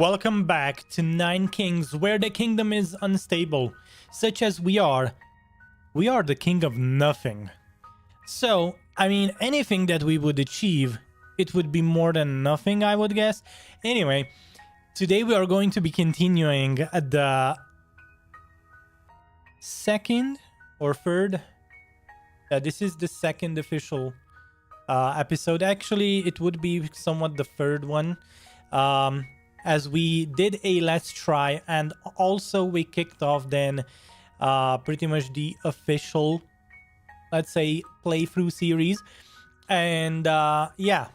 Welcome back to Nine Kings, where the kingdom is unstable, such as we are. We are the king of nothing. So, I mean, anything that we would achieve, it would be more than nothing, I would guess. Anyway, today we are going to be continuing the second or third. This is the second official episode. Actually, it would be somewhat the third one. As we did a let's try, and also we kicked off then pretty much the official, let's say, playthrough series. And yeah,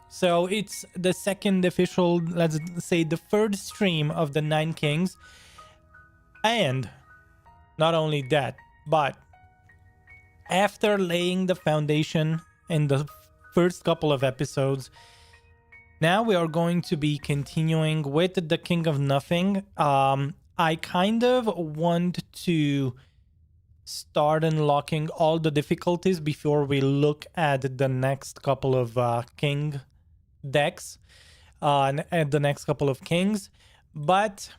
so it's the second official, let's say the third stream of the Nine Kings. And not only that, but after laying the foundation in the first couple of episodes, now we are going to be continuing with the King of Nothing. I kind of want to start unlocking all the difficulties before we look at the next couple of King decks and the next couple of Kings. But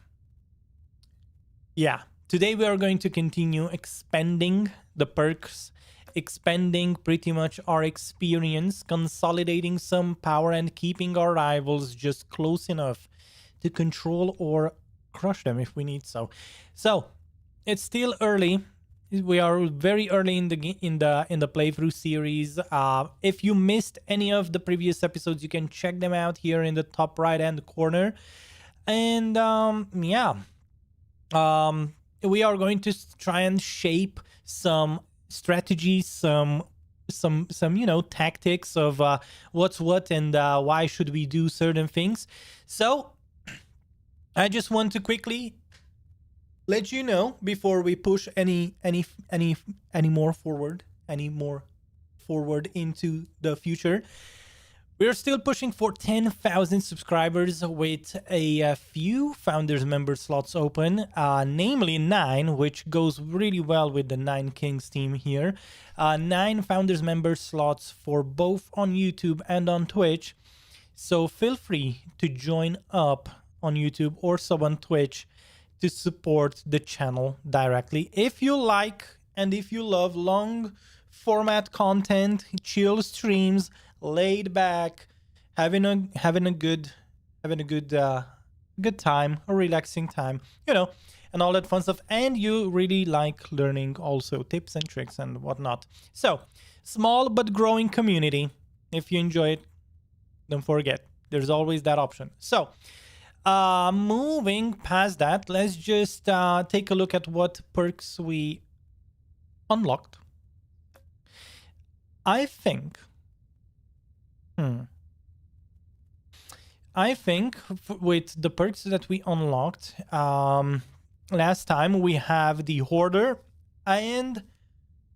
yeah, today we are going to continue expanding the perks, expanding pretty much our experience, consolidating some power, and keeping our rivals just close enough to control or crush them if we need so. So it's still early. We are very early in the playthrough series. If you missed any of the previous episodes, you can check them out here in the top right hand corner. And yeah, we are going to try and shape some strategies, some tactics of what's what and why should we do certain things. So I just want to quickly let you know before we push any more forward into the future. We're still pushing for 10,000 subscribers with a few Founders member slots open, namely 9, which goes really well with the 9 Kings team here. 9 Founders member slots for both on YouTube and on Twitch. So feel free to join up on YouTube or sub on Twitch to support the channel directly. If you like and if you love long format content, chill streams, laid back, having a good time, a relaxing time, and all that fun stuff, and you really like learning also tips and tricks and whatnot. So small but growing community. If you enjoy it, don't forget there's always that option. So moving past that, let's just take a look at what perks we unlocked. I think with the perks that we unlocked last time, we have the Hoarder, and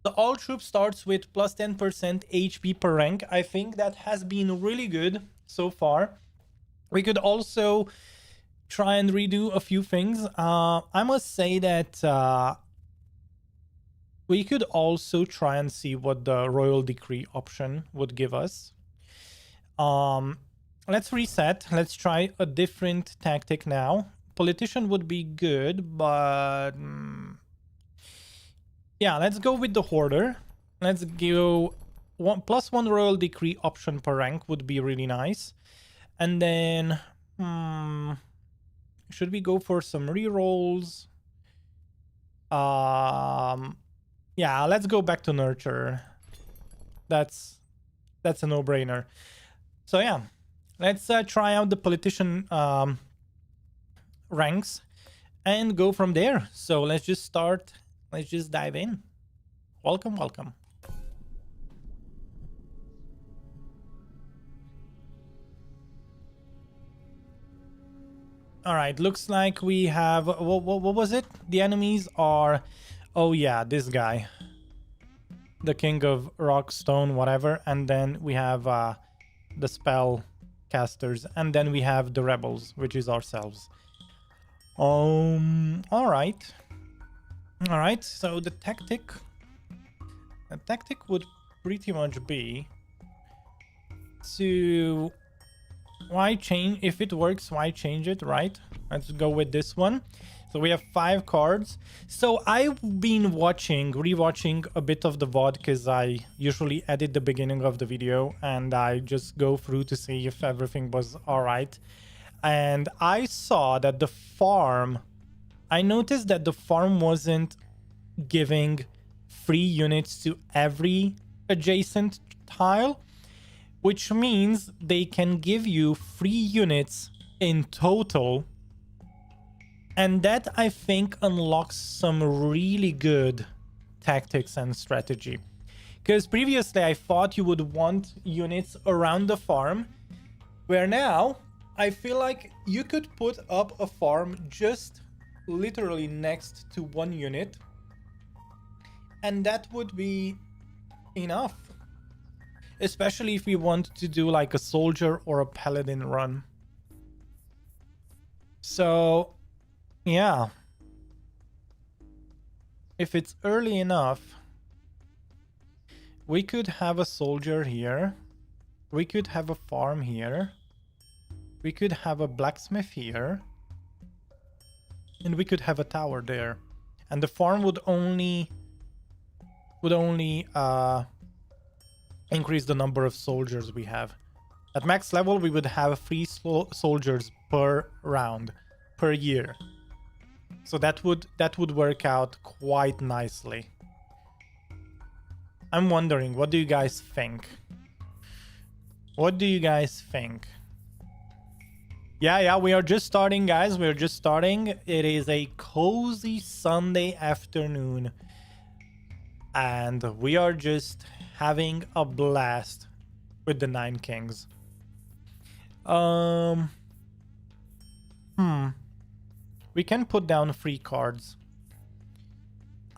the all troop starts with plus 10% HP per rank. I think that has been really good so far. We could also try and redo a few things. I must say that we could also try and see what the Royal Decree option would give us. Let's reset. Let's try a different tactic now. Politician would be good, but yeah, let's go with the Hoarder. Let's go +1 Royal Decree option per rank would be really nice. And then should we go for some rerolls? Yeah, let's go back to Nurture. That's a no-brainer. So yeah, let's try out the Politician ranks and go from there. So let's just start. Let's just dive in. Welcome. All right, looks like we have, what was it? The enemies are, oh yeah, this guy. The King of Rock, Stone, whatever. And then we have the spell casters. And then we have the rebels, which is ourselves. All right. So the tactic would pretty much be to why change? If it works, why change it, right? Let's go with this one. So we have 5 cards. So I've been rewatching a bit of the VOD because I usually edit the beginning of the video and I just go through to see if everything was all right. And I saw that I noticed that the farm wasn't giving free units to every adjacent tile, which means they can give you 3 units in total. And that, I think, unlocks some really good tactics and strategy. Because previously I thought you would want units around the farm, where now I feel like you could put up a farm just literally next to one unit, and that would be enough. Especially if we want to do like a soldier or a paladin run. So yeah, if it's early enough, we could have a soldier here, we could have a farm here, we could have a blacksmith here, and we could have a tower there, and the farm would only increase the number of soldiers we have. At max level, we would have 3 soldiers per round, per year. So that would work out quite nicely. I'm wondering, what do you guys think? What do you guys think? Yeah, we are just starting, guys. We're just starting. It is a cozy Sunday afternoon. And we are just having a blast with the 9 Kings. We can put down 3 cards.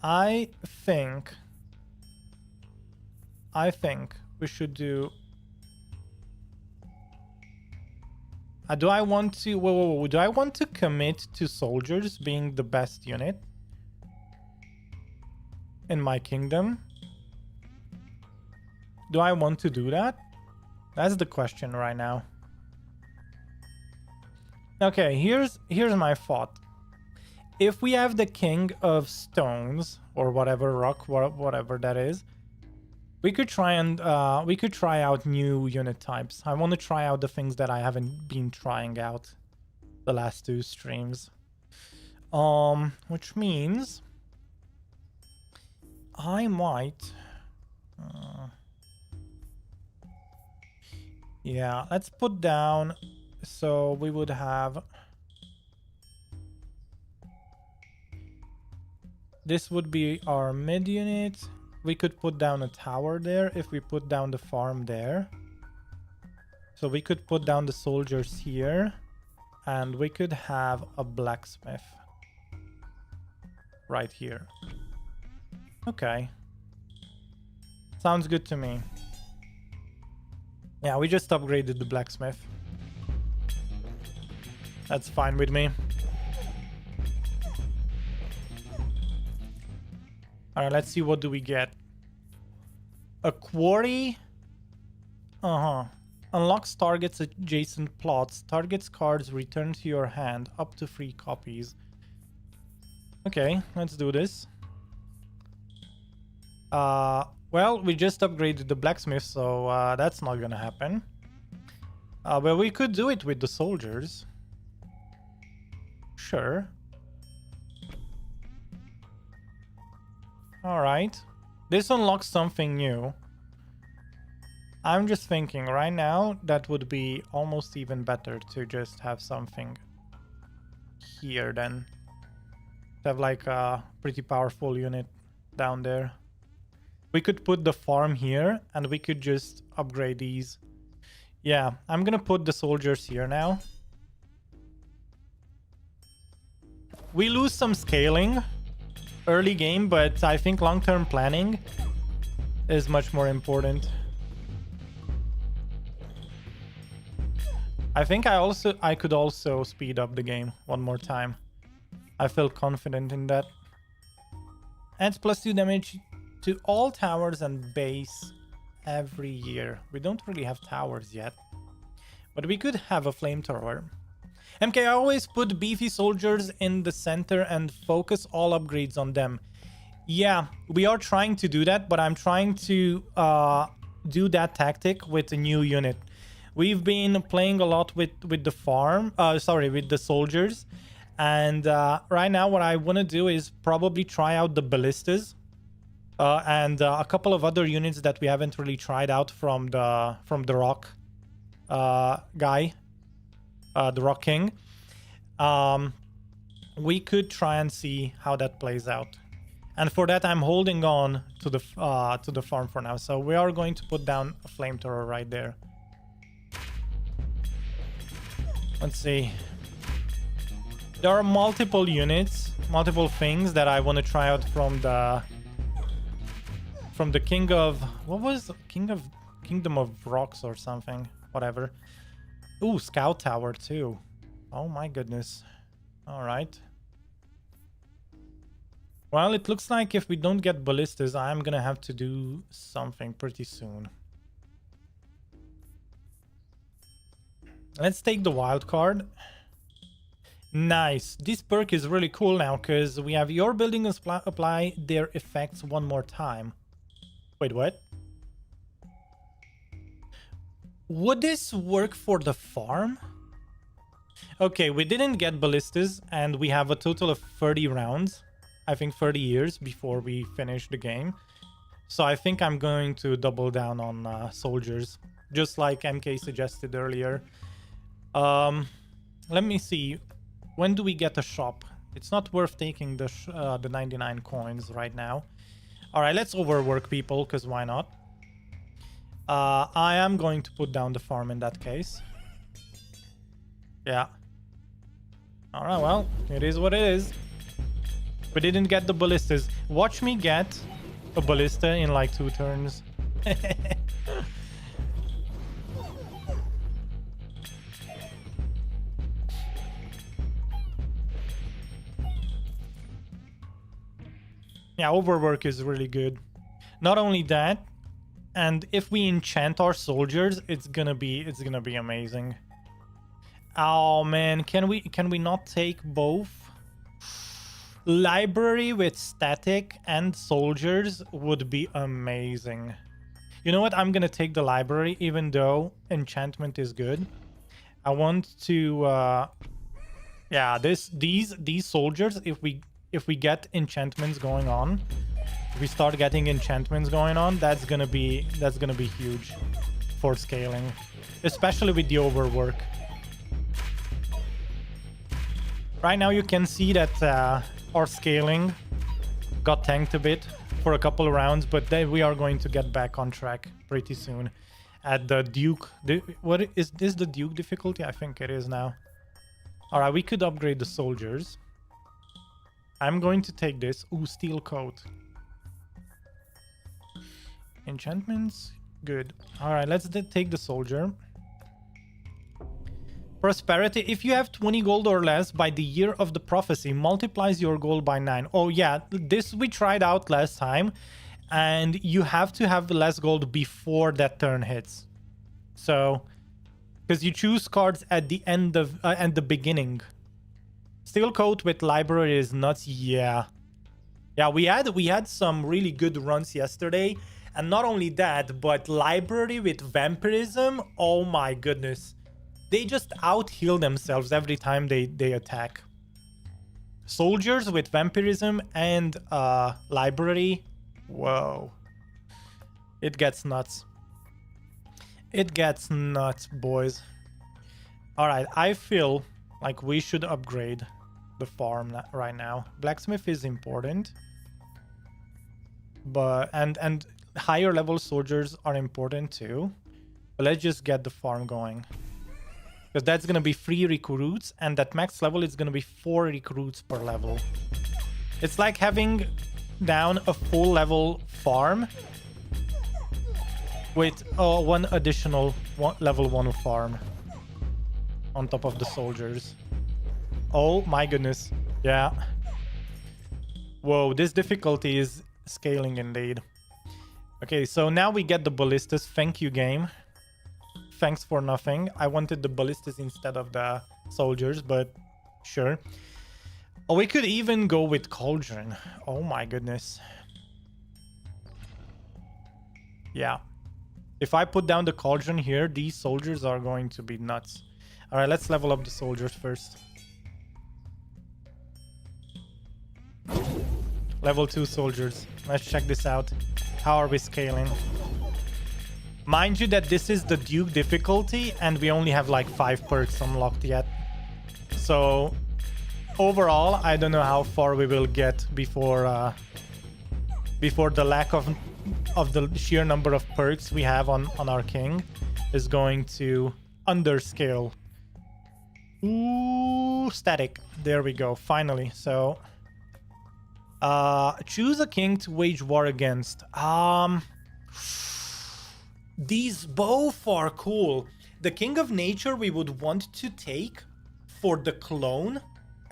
I think we should do... do I want to... Whoa. Do I want to commit to soldiers being the best unit in my kingdom? Do I want to do that? That's the question right now. Okay, here's my thought. If we have the King of Stones or whatever rock, whatever that is, we could try out new unit types. I want to try out the things that I haven't been trying out the last 2 streams. Which means I might. Yeah, let's put down. So we would have. This would be our mid unit. We could put down a tower there if we put down the farm there. So we could put down the soldiers here. And we could have a blacksmith right here. Okay. Sounds good to me. Yeah, we just upgraded the blacksmith. That's fine with me. Alright, let's see, what do we get? A quarry? Unlocks targets adjacent plots. Targets cards returned to your hand. Up to 3 copies. Okay, let's do this. Well, we just upgraded the blacksmith, so that's not gonna happen. But we could do it with the soldiers. Sure. Alright. This unlocks something new. I'm just thinking right now that would be almost even better to just have something here than to have like a pretty powerful unit down there. We could put the farm here and we could just upgrade these. Yeah, I'm gonna put the soldiers here now. We lose some scaling early game, but I think long-term planning is much more important. I think I could also speed up the game one more time. I feel confident in that. Adds +2 damage to all towers and base every year. We don't really have towers yet. But we could have a flamethrower. MK, I always put beefy soldiers in the center and focus all upgrades on them. Yeah, we are trying to do that, but I'm trying to do that tactic with a new unit. We've been playing a lot with the farm, with the soldiers. And right now what I want to do is probably try out the ballistas and a couple of other units that we haven't really tried out from the rock guy, the Rock King. We could try and see how that plays out. And for that, I'm holding on to the farm for now. So we are going to put down a flamethrower right there. Let's see. There are multiple units, multiple things that I want to try out from the King of... What was Kingdom of Rocks or something? Whatever. Ooh, Scout Tower too. Oh my goodness. All right. Well, it looks like if we don't get ballistas, I'm gonna have to do something pretty soon. Let's take the wild card. Nice. This perk is really cool now because we have your building apply their effects one more time. Wait, what? Would this work for the farm? Okay, we didn't get ballistas and we have a total of 30 rounds. I think 30 years before we finish the game. So I think I'm going to double down on soldiers, just like MK suggested earlier. Let me see. When do we get a shop? It's not worth taking the 99 coins right now. All right, let's overwork people, because why not? I am going to put down the farm in that case. Yeah. All right, well, it is what it is. We didn't get the ballistas. Watch me get a ballista in like 2 turns. Yeah, overwork is really good. Not only that, and if we enchant our soldiers, it's gonna be amazing. Oh man, can we not take both? Library with static and soldiers would be amazing. You know what? I'm gonna take the library, even though enchantment is good. I want to yeah, these soldiers, if we get enchantments going on, if we start getting enchantments going on, that's gonna be huge for scaling, especially with the overwork. Right now you can see that our scaling got tanked a bit for a couple of rounds, but then we are going to get back on track pretty soon. At the Duke, what is this, the Duke difficulty? I think it is now. All right, we could upgrade the soldiers. I'm going to take this. Ooh, steel coat. Enchantments, good. All right, let's take the soldier. Prosperity, if you have 20 gold or less by the year of the prophecy, multiplies your gold by 9. Oh yeah, this we tried out last time, and you have to have less gold before that turn hits. So, because you choose cards at the end of and the beginning. Steel coat with library is nuts. Yeah, we had some really good runs yesterday, and not only that, but library with vampirism. Oh my goodness. They just out-heal themselves every time they attack. Soldiers with vampirism and library. Whoa. It gets nuts. It gets nuts, boys. Alright, I feel like we should upgrade the farm right now. Blacksmith is important. But and higher level soldiers are important too. But let's just get the farm going. Because that's going to be 3 recruits, and at max level it's going to be 4 recruits per level. It's like having down a full level farm with one additional level 1 farm on top of the soldiers. Oh my goodness. Yeah. Whoa, this difficulty is scaling indeed. Okay, so now we get the ballistas. Thank you, game. thanks for nothing. I wanted the ballistas instead of the soldiers, but sure. Oh, we could even go with cauldron. Oh my goodness. Yeah. If I put down the cauldron here, these soldiers are going to be nuts. All right, let's level up the soldiers first. Level 2 soldiers. Let's check this out. How are we scaling? Mind you that this is the Duke difficulty and we only have like 5 perks unlocked yet. So overall, I don't know how far we will get before the lack of the sheer number of perks we have on our king is going to underscale. Ooh, static. There we go. Finally. So choose a king to wage war against. These both are cool. The King of Nature we would want to take for the clone.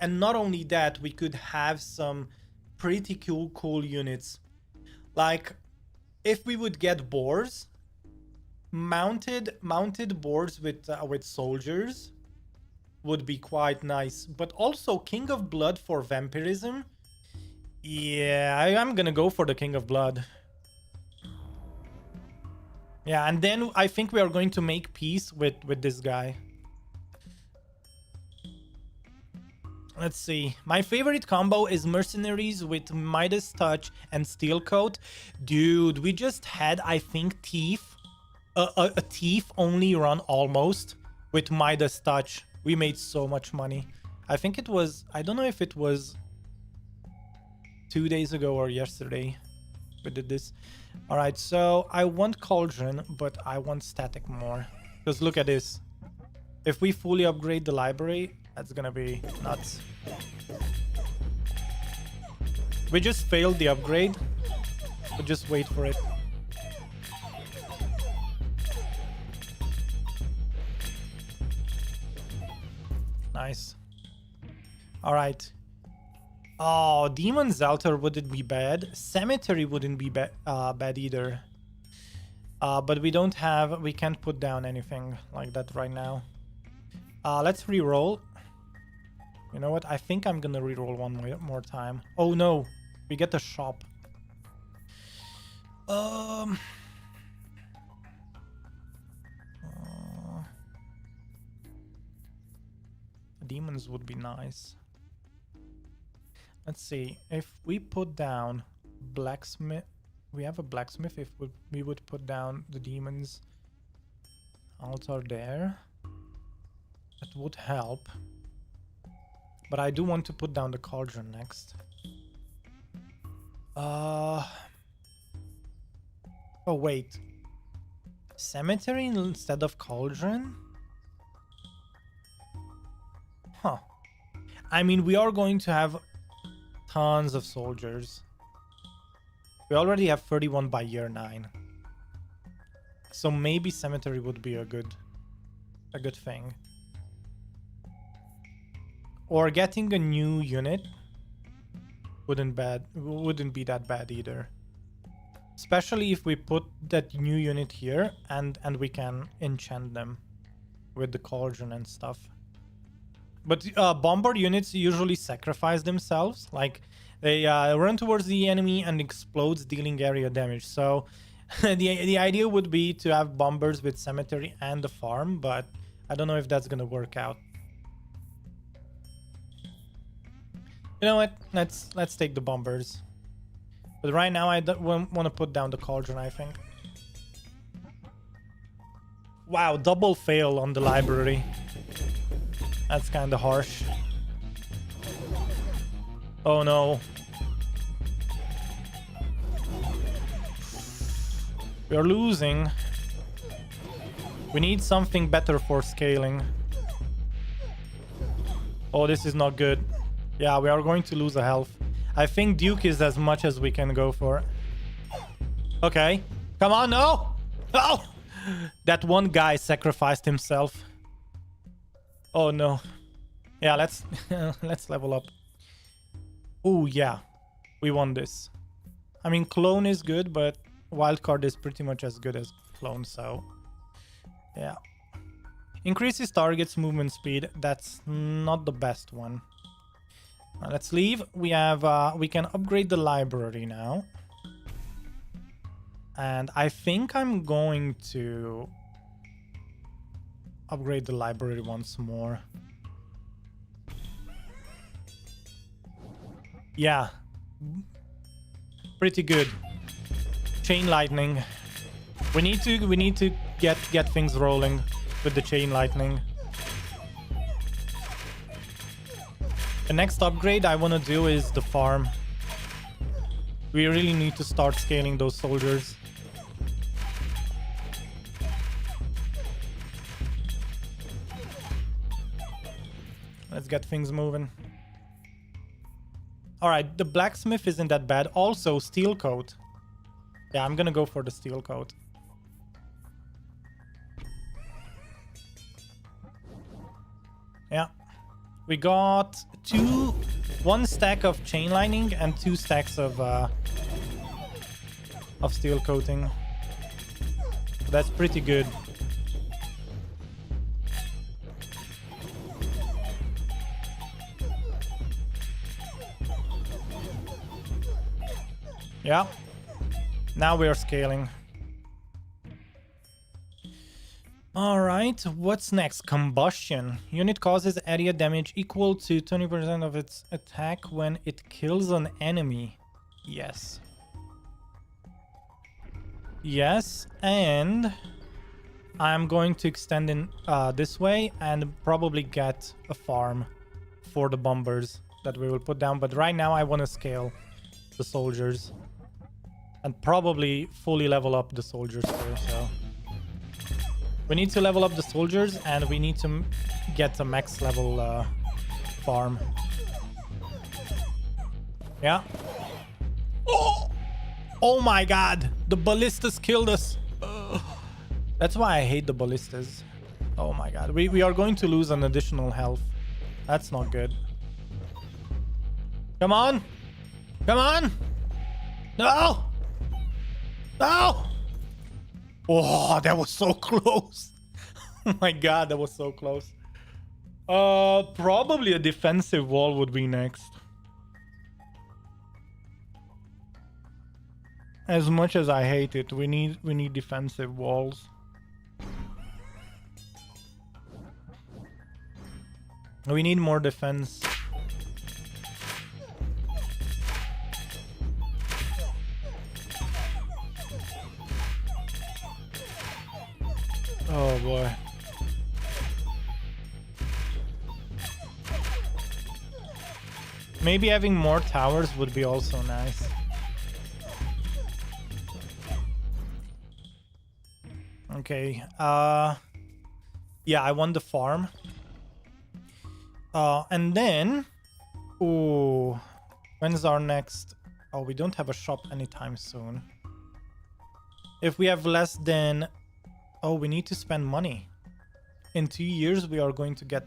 And not only that, we could have some pretty cool units. Like, if we would get boars, mounted boars with soldiers would be quite nice. But also King of Blood for vampirism. Yeah, I'm gonna go for the King of Blood. Yeah, and then I think we are going to make peace with this guy. Let's see. My favorite combo is Mercenaries with Midas Touch and Steel Coat. Dude, we just had, I think, Thief. A Thief only run almost with Midas Touch. We made so much money. I think it was... I don't know if it was 2 days ago or yesterday we did this. Alright, so I want Cauldron, but I want Static more. Because look at this. If we fully upgrade the library, that's gonna be nuts. We just failed the upgrade. But just wait for it. Nice. Alright. Oh, Demon's Altar wouldn't be bad. Cemetery wouldn't be bad either. But we don't have... We can't put down anything like that right now. Let's re-roll. You know what? I think I'm gonna re-roll one more time. Oh no! We get the shop. Demons would be nice. Let's see. If we put down blacksmith... We have a blacksmith. If we would put down the demons altar there, that would help. But I do want to put down the cauldron next. Oh wait. Cemetery instead of cauldron? Huh. I mean, we are going to have tons of soldiers. We already have 31 by year 9. So maybe cemetery would be a good thing. Or getting a new unit wouldn't be that bad either. Especially if we put that new unit here and we can enchant them with the cauldron and stuff. But bombard units usually sacrifice themselves. Like, they run towards the enemy and explodes, dealing area damage. So the idea would be to have bombers with cemetery and the farm, but I don't know if that's gonna work out. You know what? Let's take the bombers. But right now I don't want to put down the cauldron, I think. Wow, double fail on the library. That's kind of harsh. Oh no. We are losing. We need something better for scaling. Oh, this is not good. Yeah, we are going to lose a health. I think Duke is as much as we can go for. Okay. Come on, no! Oh! That one guy sacrificed himself. Oh no. Yeah, let's let's level up. Oh yeah. We won this. I mean, clone is good, but wildcard is pretty much as good as clone, so yeah. Increases target's movement speed. That's not the best one. Let's leave. We have we can upgrade the library now. And I think I'm going to upgrade the library once more. Yeah. Pretty good. Chain lightning. We need to get things rolling with the chain lightning. The next upgrade I want to do is the farm. We really need to start scaling those soldiers. Let's get things moving. Alright, the blacksmith isn't that bad. Also, steel coat. Yeah, I'm gonna go for the steel coat. Yeah. We got one stack of chain lining and 2 stacks of steel coating. That's pretty good. Yeah. Now we are scaling. Alright, what's next? Combustion. Unit causes area damage equal to 20% of its attack when it kills an enemy. Yes. Yes, and I'm going to extend in this way and probably get a farm for the bombers that we will put down. But right now I want to scale the soldiers and probably fully level up the soldiers first. So we need to level up the soldiers and we need to get a max level farm. Yeah. Oh my god! The ballistas killed us! That's why I hate the ballistas. Oh my god. We are going to lose an additional health. That's not good. Come on! Come on! No! No! Oh, that was so close. Oh my god, that was so close. Probably a defensive wall would be next. As much as I hate it, we need defensive walls. We need more defense. Oh boy. Maybe having more towers would be also nice. Okay. Yeah, I want the farm. And then ooh, when's our next? Oh, we don't have a shop anytime soon. If we have less than oh, we need to spend money. In 2 years, we are going to get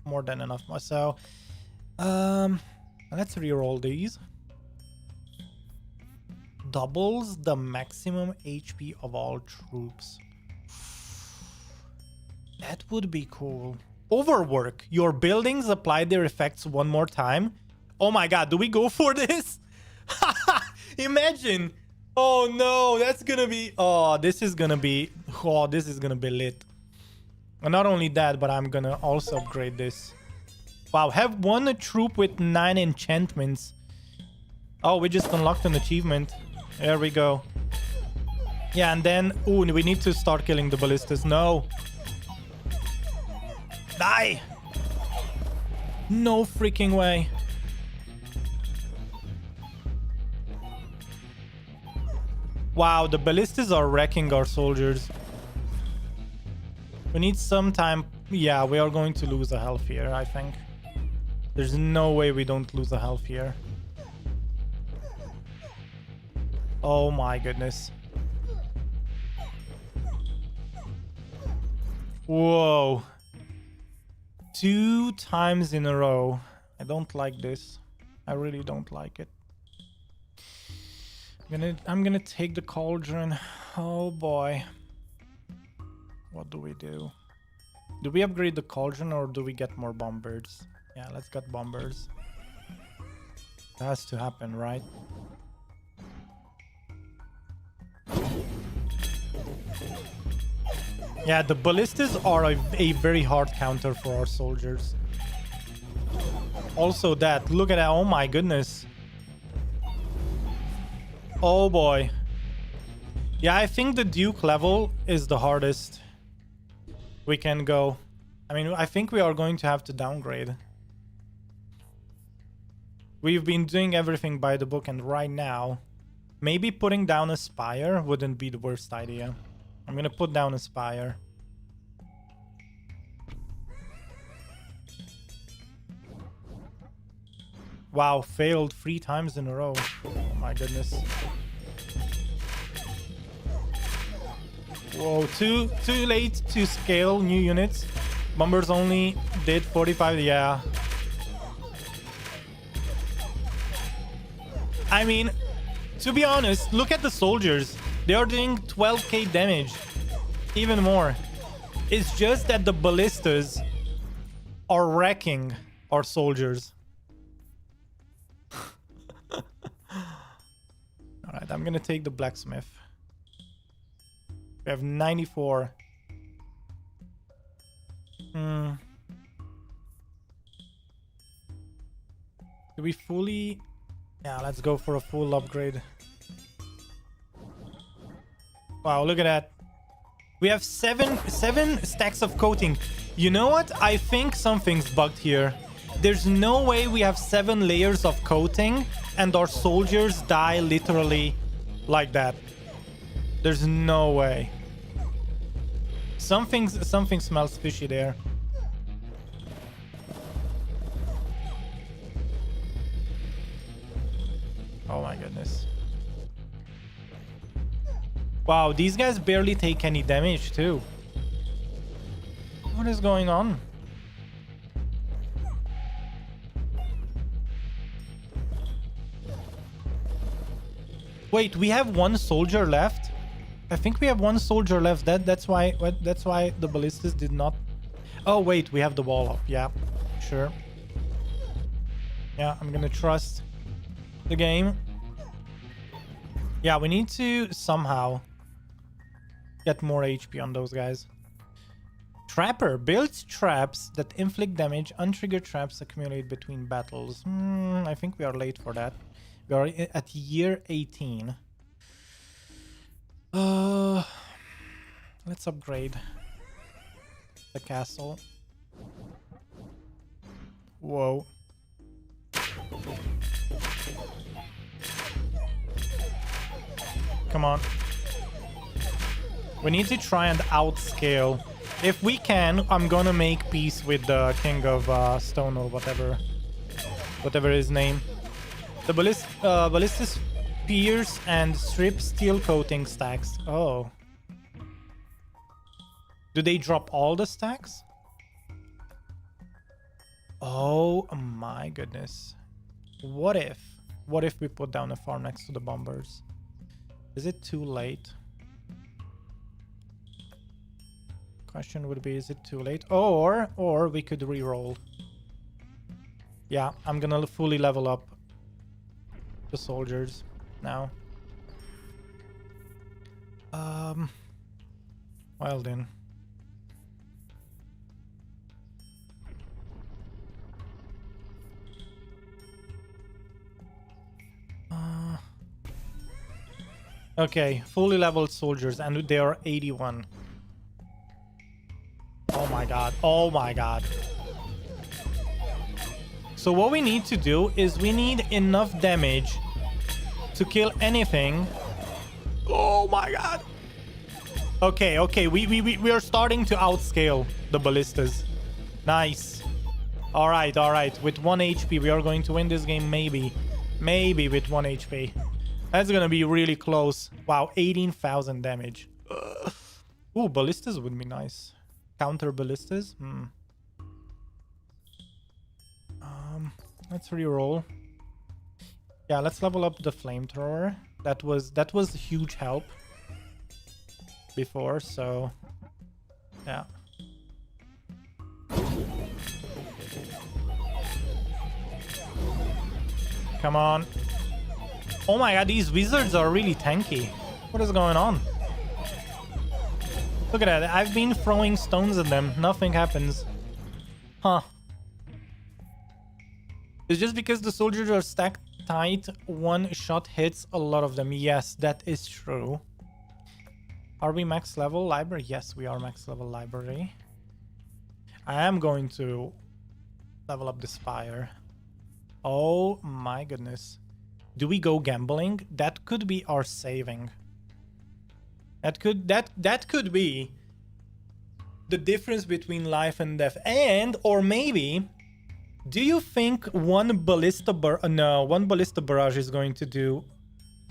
more than enough. So, let's reroll these. Doubles the maximum HP of all troops. That would be cool. Overwork. Your buildings apply their effects one more time. Oh my god, do we go for this? Imagine. Oh no, that's gonna be... Oh, this is gonna be... Oh, this is gonna be lit. And not only that, but I'm gonna also upgrade this. Wow, have one troop with 9 enchantments. Oh, we just unlocked an achievement. There we go. Yeah, and then... Ooh, we need to start killing the ballistas. No. Die! No freaking way. Wow, the ballistas are wrecking our soldiers. We need some time. Yeah, we are going to lose a health here, I think. There's no way we don't lose a health here. Oh my goodness. Whoa. 2 times in a row. I don't like this. I really don't like it. I'm gonna take the cauldron. Oh boy. What do we do? Do we upgrade the cauldron or do we get more bombers? Yeah, let's get bombers. It has to happen, right? Yeah, the ballistas are a very hard counter for our soldiers. Also that, look at that, oh my goodness. Oh boy. Yeah, I think the Duke level is the hardest we can go. I mean, I think we are going to have to downgrade. We've been doing everything by the book, and right now, maybe putting down a spire wouldn't be the worst idea. I'm gonna put down a spire. Wow, failed 3 times in a row. Oh my goodness. Whoa, too late to scale new units. Bombers only did 45, yeah. I mean, to be honest, look at the soldiers. They are doing 12k damage. Even more. It's just that the ballistas are wrecking our soldiers. Alright, I'm gonna take the blacksmith. We have 94. Do we fully... Yeah, let's go for a full upgrade. Wow, look at that. We have seven stacks of coating. You know what? I think something's bugged here. There's no way we have 7 layers of coating and our soldiers die literally like that. There's no way. Something smells fishy there. Oh my goodness. Wow, these guys barely take any damage too. What is going on? Wait, we have 1 soldier left? I think we have 1 soldier left. That's why the ballistas did not... Oh wait, we have the wall up. Yeah, sure. Yeah, I'm gonna trust the game. Yeah, we need to somehow get more HP on those guys. Trapper builds traps that inflict damage. Untriggered traps accumulate between battles. I think we are late for that. We are at year 18. Let's upgrade the castle. Whoa. Come on. We need to try and outscale. If we can, I'm gonna make peace with the King of Stone or whatever his name. The ballistas pierce and strip steel coating stacks. Oh. Do they drop all the stacks? Oh my goodness. What if we put down a farm next to the bombers? Is it too late? Question would be, is it too late? Or we could re-roll. Yeah, I'm gonna fully level up the soldiers now. Well then. Okay, fully leveled soldiers, and they are 81. Oh my god. Oh my god. So what we need to do is we need enough damage to kill anything. Oh my god. Okay, we are starting to outscale the ballistas. Nice. All right. With 1 HP, we are going to win this game, maybe with 1 HP. That's gonna be really close. Wow, 18,000 damage. Ooh, ballistas would be nice. Counter ballistas. Let's re-roll. Yeah, let's level up the flamethrower. That was huge help before, so yeah. Come on. Oh my god, these wizards are really tanky. What is going on? Look at that. I've been throwing stones at them. Nothing happens. Huh. It's just because the soldiers are stacked tight. One shot hits a lot of them. Yes, that is true. Are we max level library? Yes, we are max level library. I am going to level up the spire. Oh my goodness. Do we go gambling? That could be our saving. That could be the difference between life and death. And or maybe, do you think one ballista barrage is going to do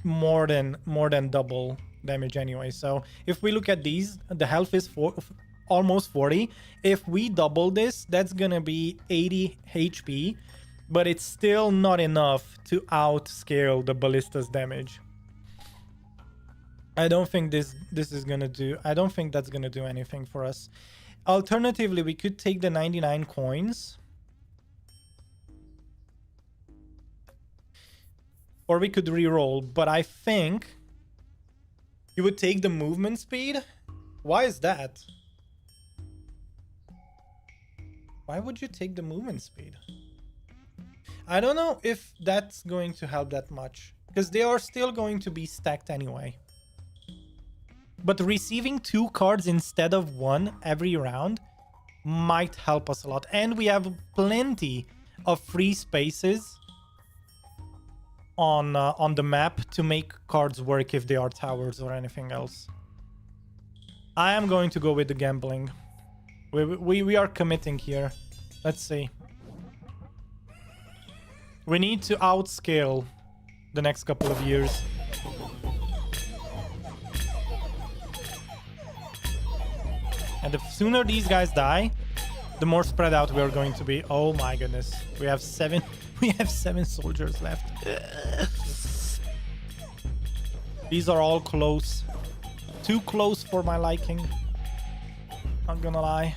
more than double damage anyway? So if we look at these, the health is almost 40. If we double this, that's gonna be 80 HP, but it's still not enough to outscale the ballista's damage. I don't think this is gonna do. I don't think that's gonna do anything for us. Alternatively, we could take the 99 coins, or we could re-roll. But I think you would take the movement speed. Why is that? Why would you take the movement speed? I don't know if that's going to help that much, because they are still going to be stacked anyway. But receiving 2 cards instead of 1 every round might help us a lot. And we have plenty of free spaces on the map to make cards work if they are towers or anything else. I am going to go with the gambling. We are committing here. Let's see. We need to outscale the next couple of years. And the sooner these guys die, the more spread out we are going to be. Oh my goodness. We have 7 soldiers left. These are all close. Too close for my liking. Not gonna lie.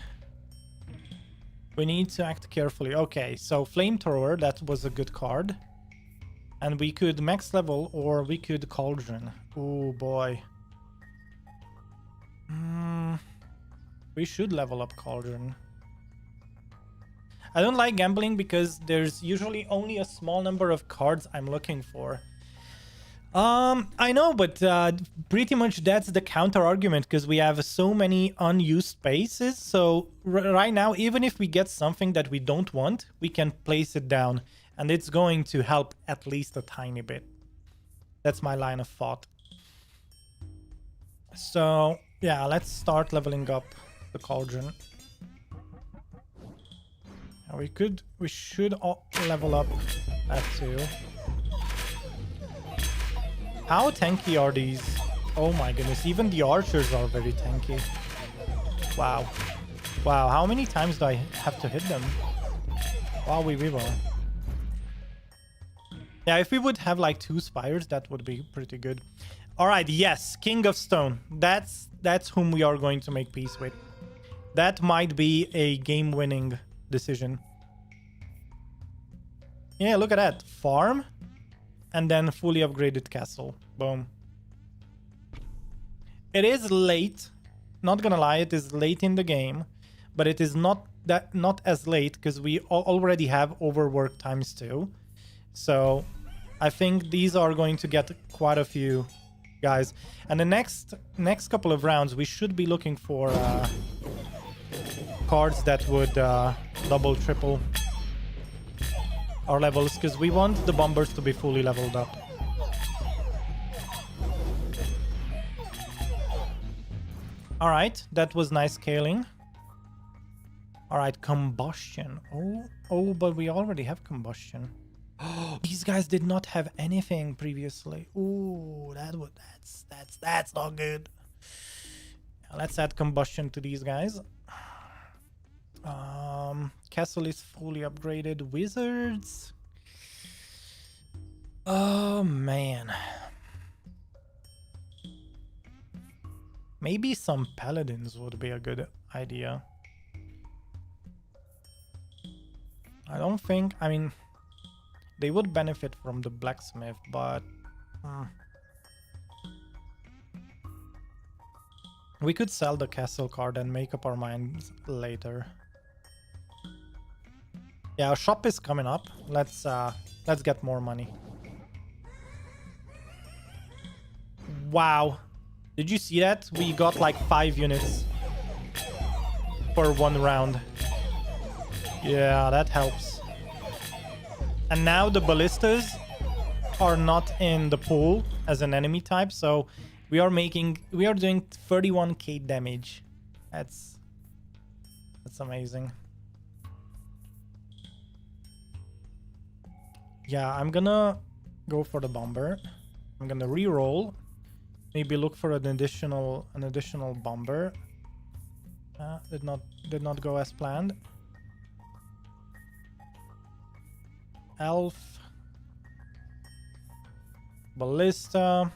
We need to act carefully. Okay, so flamethrower, that was a good card. And we could max level, or we could cauldron. Oh boy. We should level up cauldron. I don't like gambling because there's usually only a small number of cards I'm looking for. I know, but pretty much that's the counter argument, because we have so many unused spaces. So right now, even if we get something that we don't want, we can place it down, and it's going to help at least a tiny bit. That's my line of thought. So yeah, let's start leveling up the cauldron. We should level up that too. How tanky are these? Oh my goodness, even the archers are very tanky. Wow. Wow, how many times do I have to hit them? Wow, we will. Yeah, if we would have like 2 spires, that would be pretty good. Alright, yes, King of Stone. That's whom we are going to make peace with. That might be a game-winning decision. Yeah, look at that. Farm. And then fully upgraded castle. Boom. It is late. Not gonna lie, it is late in the game. But it is not as late, because we already have overwork times 2. So I think these are going to get quite a few guys. And the next couple of rounds, we should be looking for cards that would double, triple our levels, because we want the bombers to be fully leveled up. Alright, that was nice scaling. Alright, combustion. Oh, but we already have combustion. These guys did not have anything previously. Ooh, that's not good. Let's add combustion to these guys. Castle is fully upgraded. Wizards. Oh man. Maybe some paladins would be a good idea. I mean, They would benefit from the blacksmith, but we could sell the castle card and make up our minds later. Yeah, our shop is coming up. Let's get more money. Wow. Did you see that? We got like 5 units for 1 round. Yeah, that helps. And now the ballistas are not in the pool as an enemy type, so we are doing 31k damage. That's amazing. Yeah, I'm gonna go for the bomber. I'm gonna re-roll. Maybe look for an additional bomber. Did not go as planned. Elf. Ballista.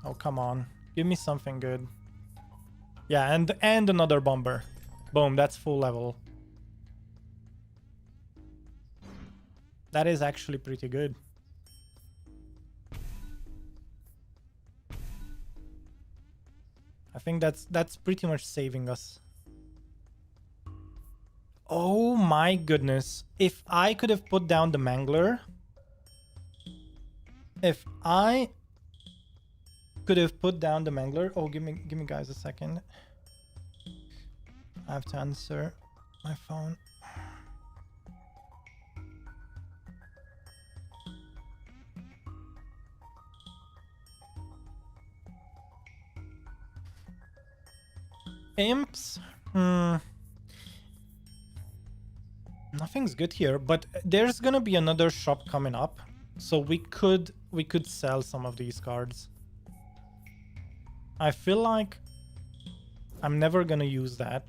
Oh, come on. Give me something good. Yeah, and another bomber. Boom, that's full level. That is actually pretty good. I think that's pretty much saving us. Oh my goodness. If I could have put down the mangler. If I could have put down the mangler. Oh, give me guys a second. I have to answer my phone. Imps. Nothing's good here, but there's gonna be another shop coming up, so we could sell some of these cards. I feel like I'm never gonna use that.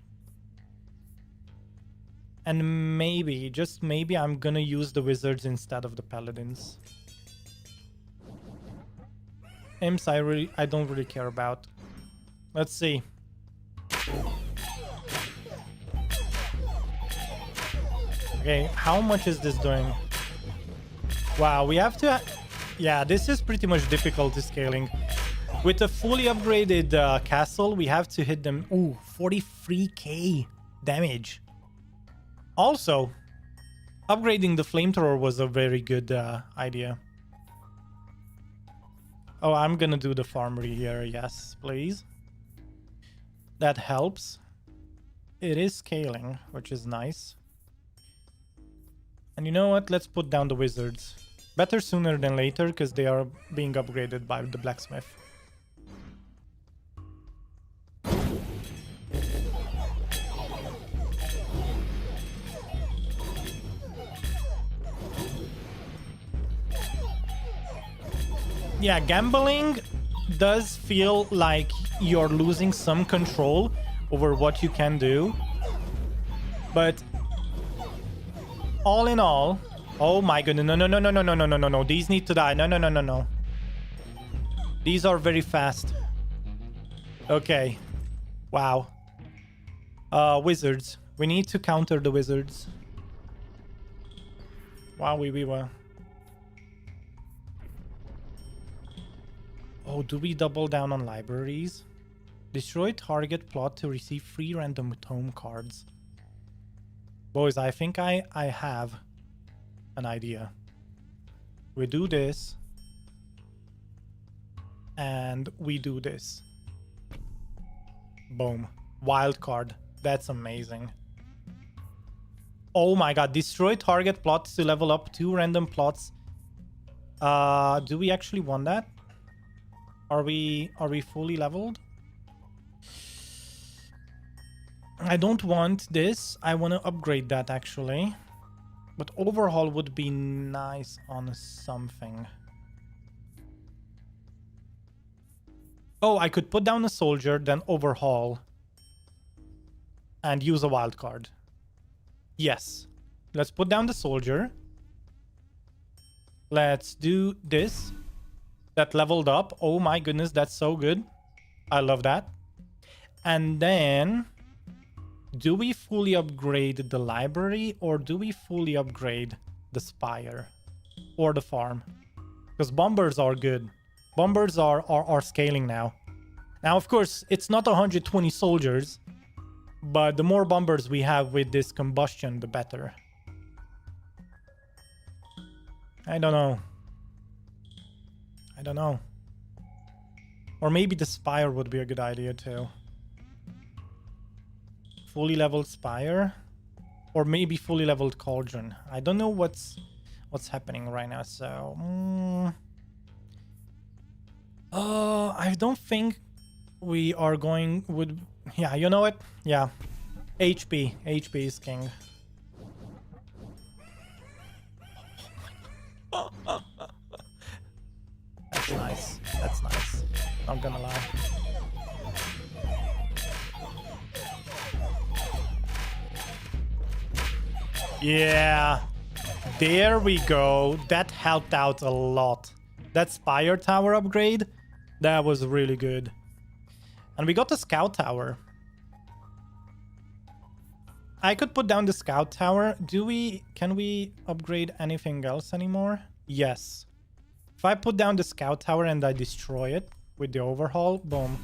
And maybe, just maybe, I'm gonna use the wizards instead of the paladins. Imps I don't really care about. Let's see. Okay, how much is this doing? Wow, we have to... Yeah, this is pretty much difficulty scaling. With a fully upgraded castle, we have to hit them... Ooh, 43k damage. Also, upgrading the flamethrower was a very good idea. Oh, I'm gonna do the farmery here. Yes, please. That helps. It is scaling, which is nice. And you know what? Let's put down the wizards. Better sooner than later, because they are being upgraded by the blacksmith. Yeah, gambling does feel like you're losing some control over what you can do. But all in all, oh my goodness, no. These need to die. No. These are very fast. Okay. Wow. Wizards. We need to counter the wizards. Wow, we were. Oh, do we double down on libraries? Destroy target plot to receive free random tome cards. Boys, I think I have an idea. We do this. And we do this. Boom. Wild card. That's amazing. Oh my god. Destroy target plots to level up 2 random plots. Do we actually want that? Are we fully leveled? I don't want this. I want to upgrade that actually. But overhaul would be nice on something. Oh, I could put down a soldier, then overhaul. And use a wild card. Yes. Let's put down the soldier. Let's do this. That leveled up. Oh my goodness, that's so good. I love that. And then... do we fully upgrade the library or do we fully upgrade the spire? or the farm. Because bombers are good. Bombers are scaling now. Now, of course, it's not 120 soldiers, but the more bombers we have with this combustion, the better. I don't know. I don't know. Or maybe the Spire would be a good idea too. Fully leveled Spire. Or maybe fully leveled Cauldron. I don't know what's happening right now, so... I don't think we are going with... Yeah, you know what? Yeah. HP. HP is king. That's nice. That's nice. Not gonna lie. Yeah. There we go. That helped out a lot. That Spire Tower upgrade, that was really good. And we got the Scout Tower. I could put down the Scout Tower. Can we upgrade anything else anymore? Yes. If I put down the Scout Tower and I destroy it with the overhaul, boom.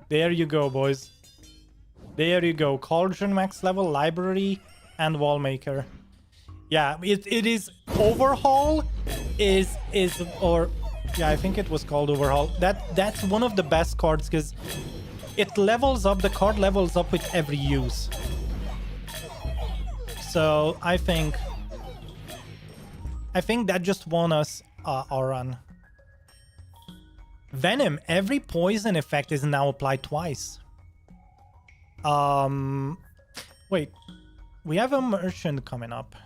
There you go, boys. There you go. Cauldron max level, library, and wall maker. Yeah, it is overhaul or yeah, I think it was called overhaul. That's one of the best cards because it levels up, the card levels up with every use. So I think that just won us our run. Venom, every poison effect is now applied twice. Wait, we have a merchant coming up.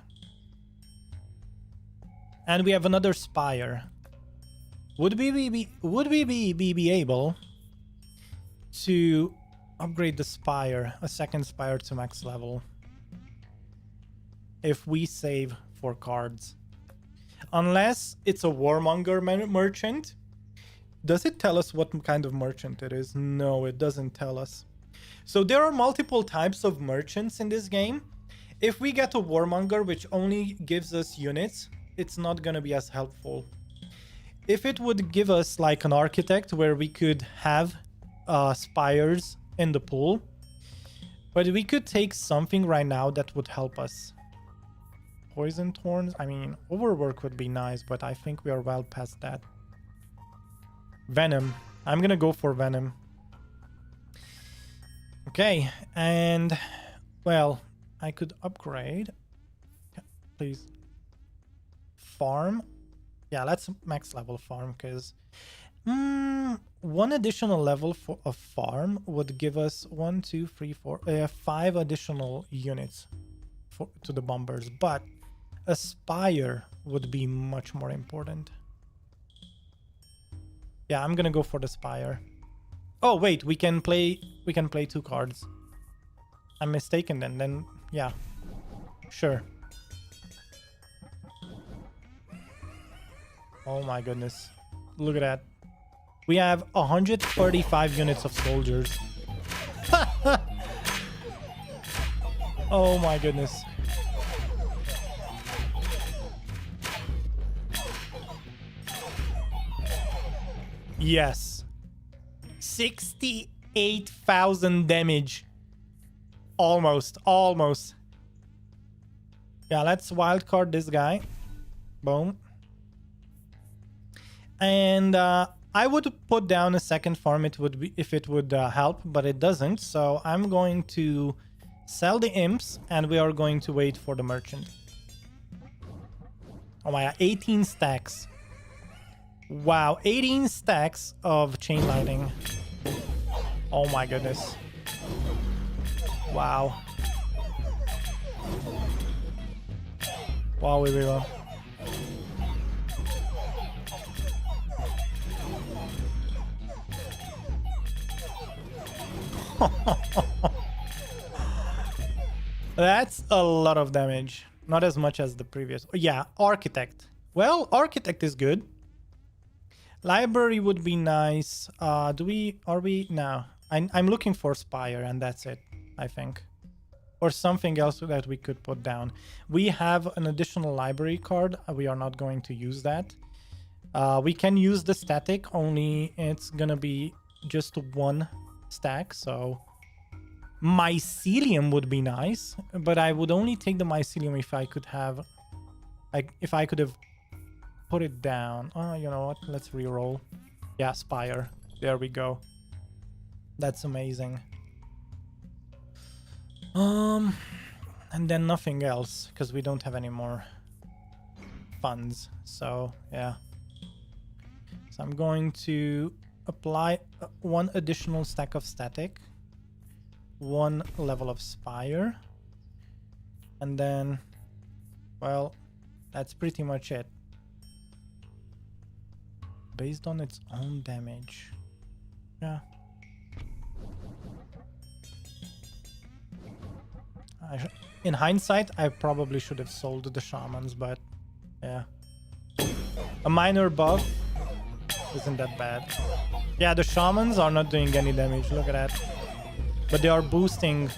And we have another Spire. Would we be able to upgrade the Spire, a second Spire to max level? If we save 4 cards. Unless it's a Warmonger merchant. Does it tell us what kind of merchant it is? No, it doesn't tell us. So there are multiple types of merchants in this game. If we get a Warmonger which only gives us units, it's not gonna be as helpful. If it would give us like an Architect where we could have Spires in the pool, but we could take something right now that would help us. Poison Thorns, I mean, Overwork would be nice, but I think we are well past that. Venom, I'm gonna go for Venom. Okay, and well, I could upgrade. Please. Farm. Yeah, let's max level farm because one additional level of farm would give us 1, 2, 3, 4, 5 additional units to the bombers, but a Spire would be much more important. Yeah, I'm gonna go for the Spire. Oh wait, we can play 2 cards. I'm mistaken then yeah, sure. Oh my goodness. Look at that. We have 135 units of soldiers. Oh my goodness. Yes. 68,000 damage. Almost. Yeah, let's wildcard this guy. Boom. And I would put down a second farm if it would help, but it doesn't. So I'm going to sell the imps and we are going to wait for the merchant. Oh my god, 18 stacks. Wow, 18 stacks of chain lightning. Oh my goodness. Wow. Wow, we will. That's a lot of damage. Not as much as the previous. Yeah, Architect. Well, Architect is good. Library would be nice. Are we? No. I'm looking for Spire and that's it, I think. or something else that we could put down. We have an additional library card. We are not going to use that. We can use the static, only it's gonna be just one stack, so mycelium would be nice, but I would only take the mycelium if I could have, like, if I could have put it down. Oh, you know what? Let's re-roll. Yeah, Spire. There we go. That's amazing. And then nothing else, because we don't have any more funds. So, yeah. So I'm going to apply one additional stack of static, one level of Spire, and then, well, that's pretty much it. Based on its own damage. Yeah. In hindsight, I probably should have sold the shamans, but yeah. A minor buff isn't that bad. Yeah, the shamans are not doing any damage. Look at that. But they are boosting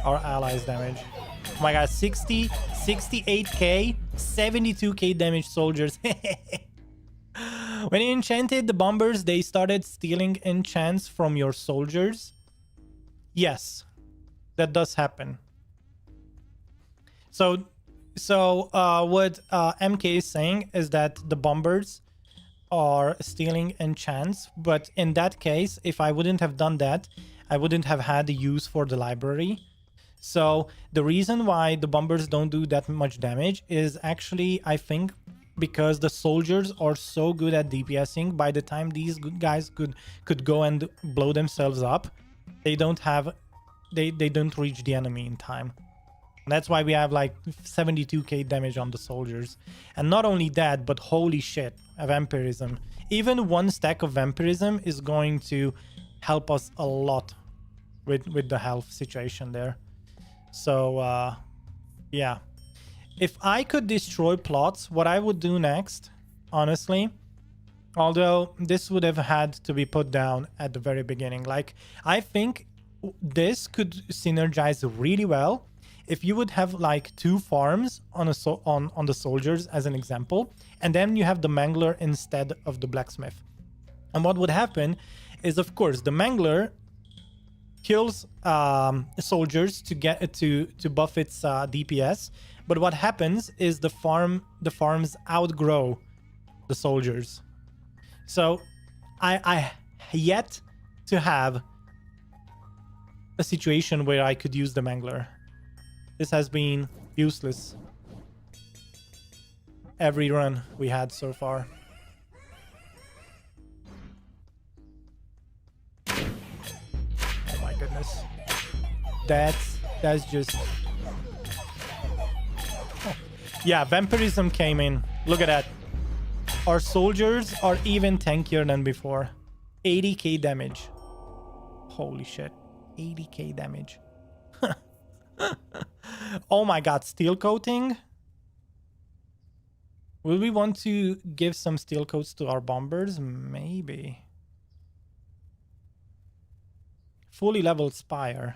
our allies' damage. Oh my god, 60, 68k, 72k damage soldiers. When you enchanted the bombers, they started stealing enchants from your soldiers. Yes, that does happen. So what MK is saying is that the bombers are stealing enchants, but in that case, if I wouldn't have done that, I wouldn't have had the use for the library. So the reason why the bombers don't do that much damage is actually, I think, because the soldiers are so good at DPSing. By the time these good guys could go and blow themselves up, they don't reach the enemy in time. That's why we have like 72k damage on the soldiers. And not only that, but holy shit, a vampirism. Even one stack of vampirism is going to help us a lot with the health situation there. So yeah. If I could destroy plots, what I would do next, honestly, although this would have had to be put down at the very beginning, like, I think this could synergize really well if you would have like 2 farms on the soldiers as an example, and then you have the mangler instead of the blacksmith. And what would happen is, of course, the mangler kills soldiers to get to buff its DPS, but what happens is the farms outgrow the soldiers. So I yet to have a situation where I could use the mangler. This has been useless every run we had so far. Oh my goodness. That's just... Oh. Yeah, vampirism came in. Look at that. Our soldiers are even tankier than before. 80k damage. Holy shit. 80k damage. Oh my god, steel coating? Will we want to give some steel coats to our bombers? Maybe. Fully leveled Spire.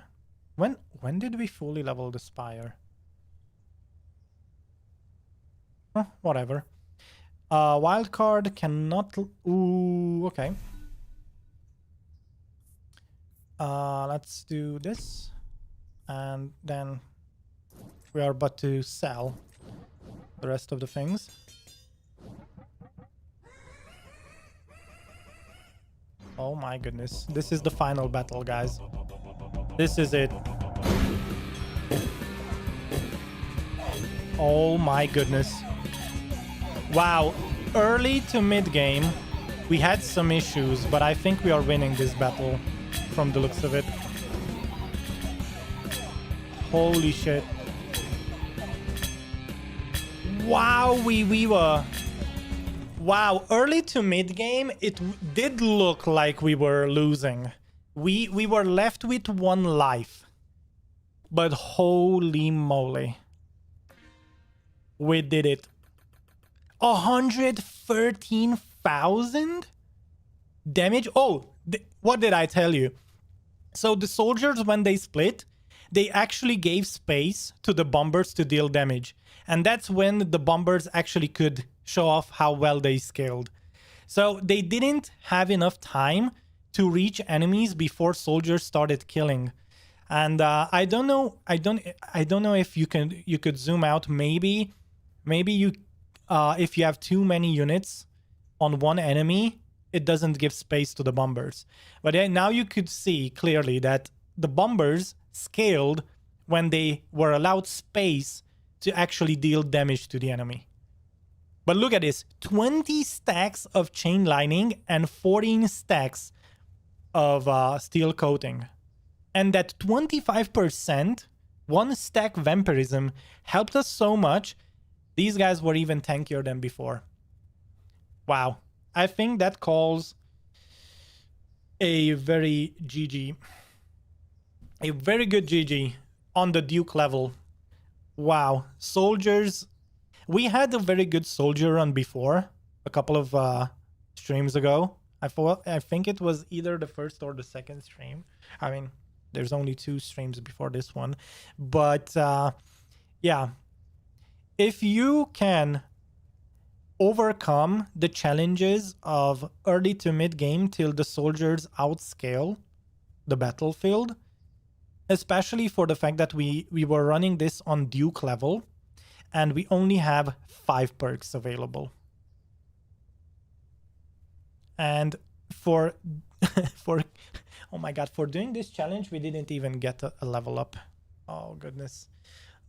When did we fully level the Spire? Whatever. Wildcard cannot... Ooh, okay. Let's do this. And then we are about to sell the rest of the things. Oh my goodness. This is the final battle, guys. This is it. Oh my goodness. Wow. Early to mid game, we had some issues, but I think we are winning this battle from the looks of it. Holy shit. Wow, we were... Wow, early to mid game, it did look like we were losing. We were left with 1 life. But holy moly. We did it. 113,000 damage? Oh, what did I tell you? So the soldiers, when they split, they actually gave space to the bombers to deal damage. And that's when the bombers actually could show off how well they scaled. So they didn't have enough time to reach enemies before soldiers started killing. And I don't know if you could zoom out. Maybe you if you have too many units on one enemy, it doesn't give space to the bombers. But now you could see clearly that the bombers scaled when they were allowed space to actually deal damage to the enemy. But look at this, 20 stacks of chain lining and 14 stacks of steel coating. And that 25%, one stack vampirism helped us so much. These guys were even tankier than before. Wow. I think that calls a very GG. A very good GG on the Duke level. Wow. Soldiers. We had a very good soldier run before, a couple of streams ago. I think it was either the first or the second stream. I mean, there's only 2 streams before this one. But yeah, if you can overcome the challenges of early to mid game till the soldiers outscale the battlefield, especially for the fact that we were running this on Duke level and we only have 5 perks available. And for oh my god, for doing this challenge we didn't even get a level up. Oh goodness.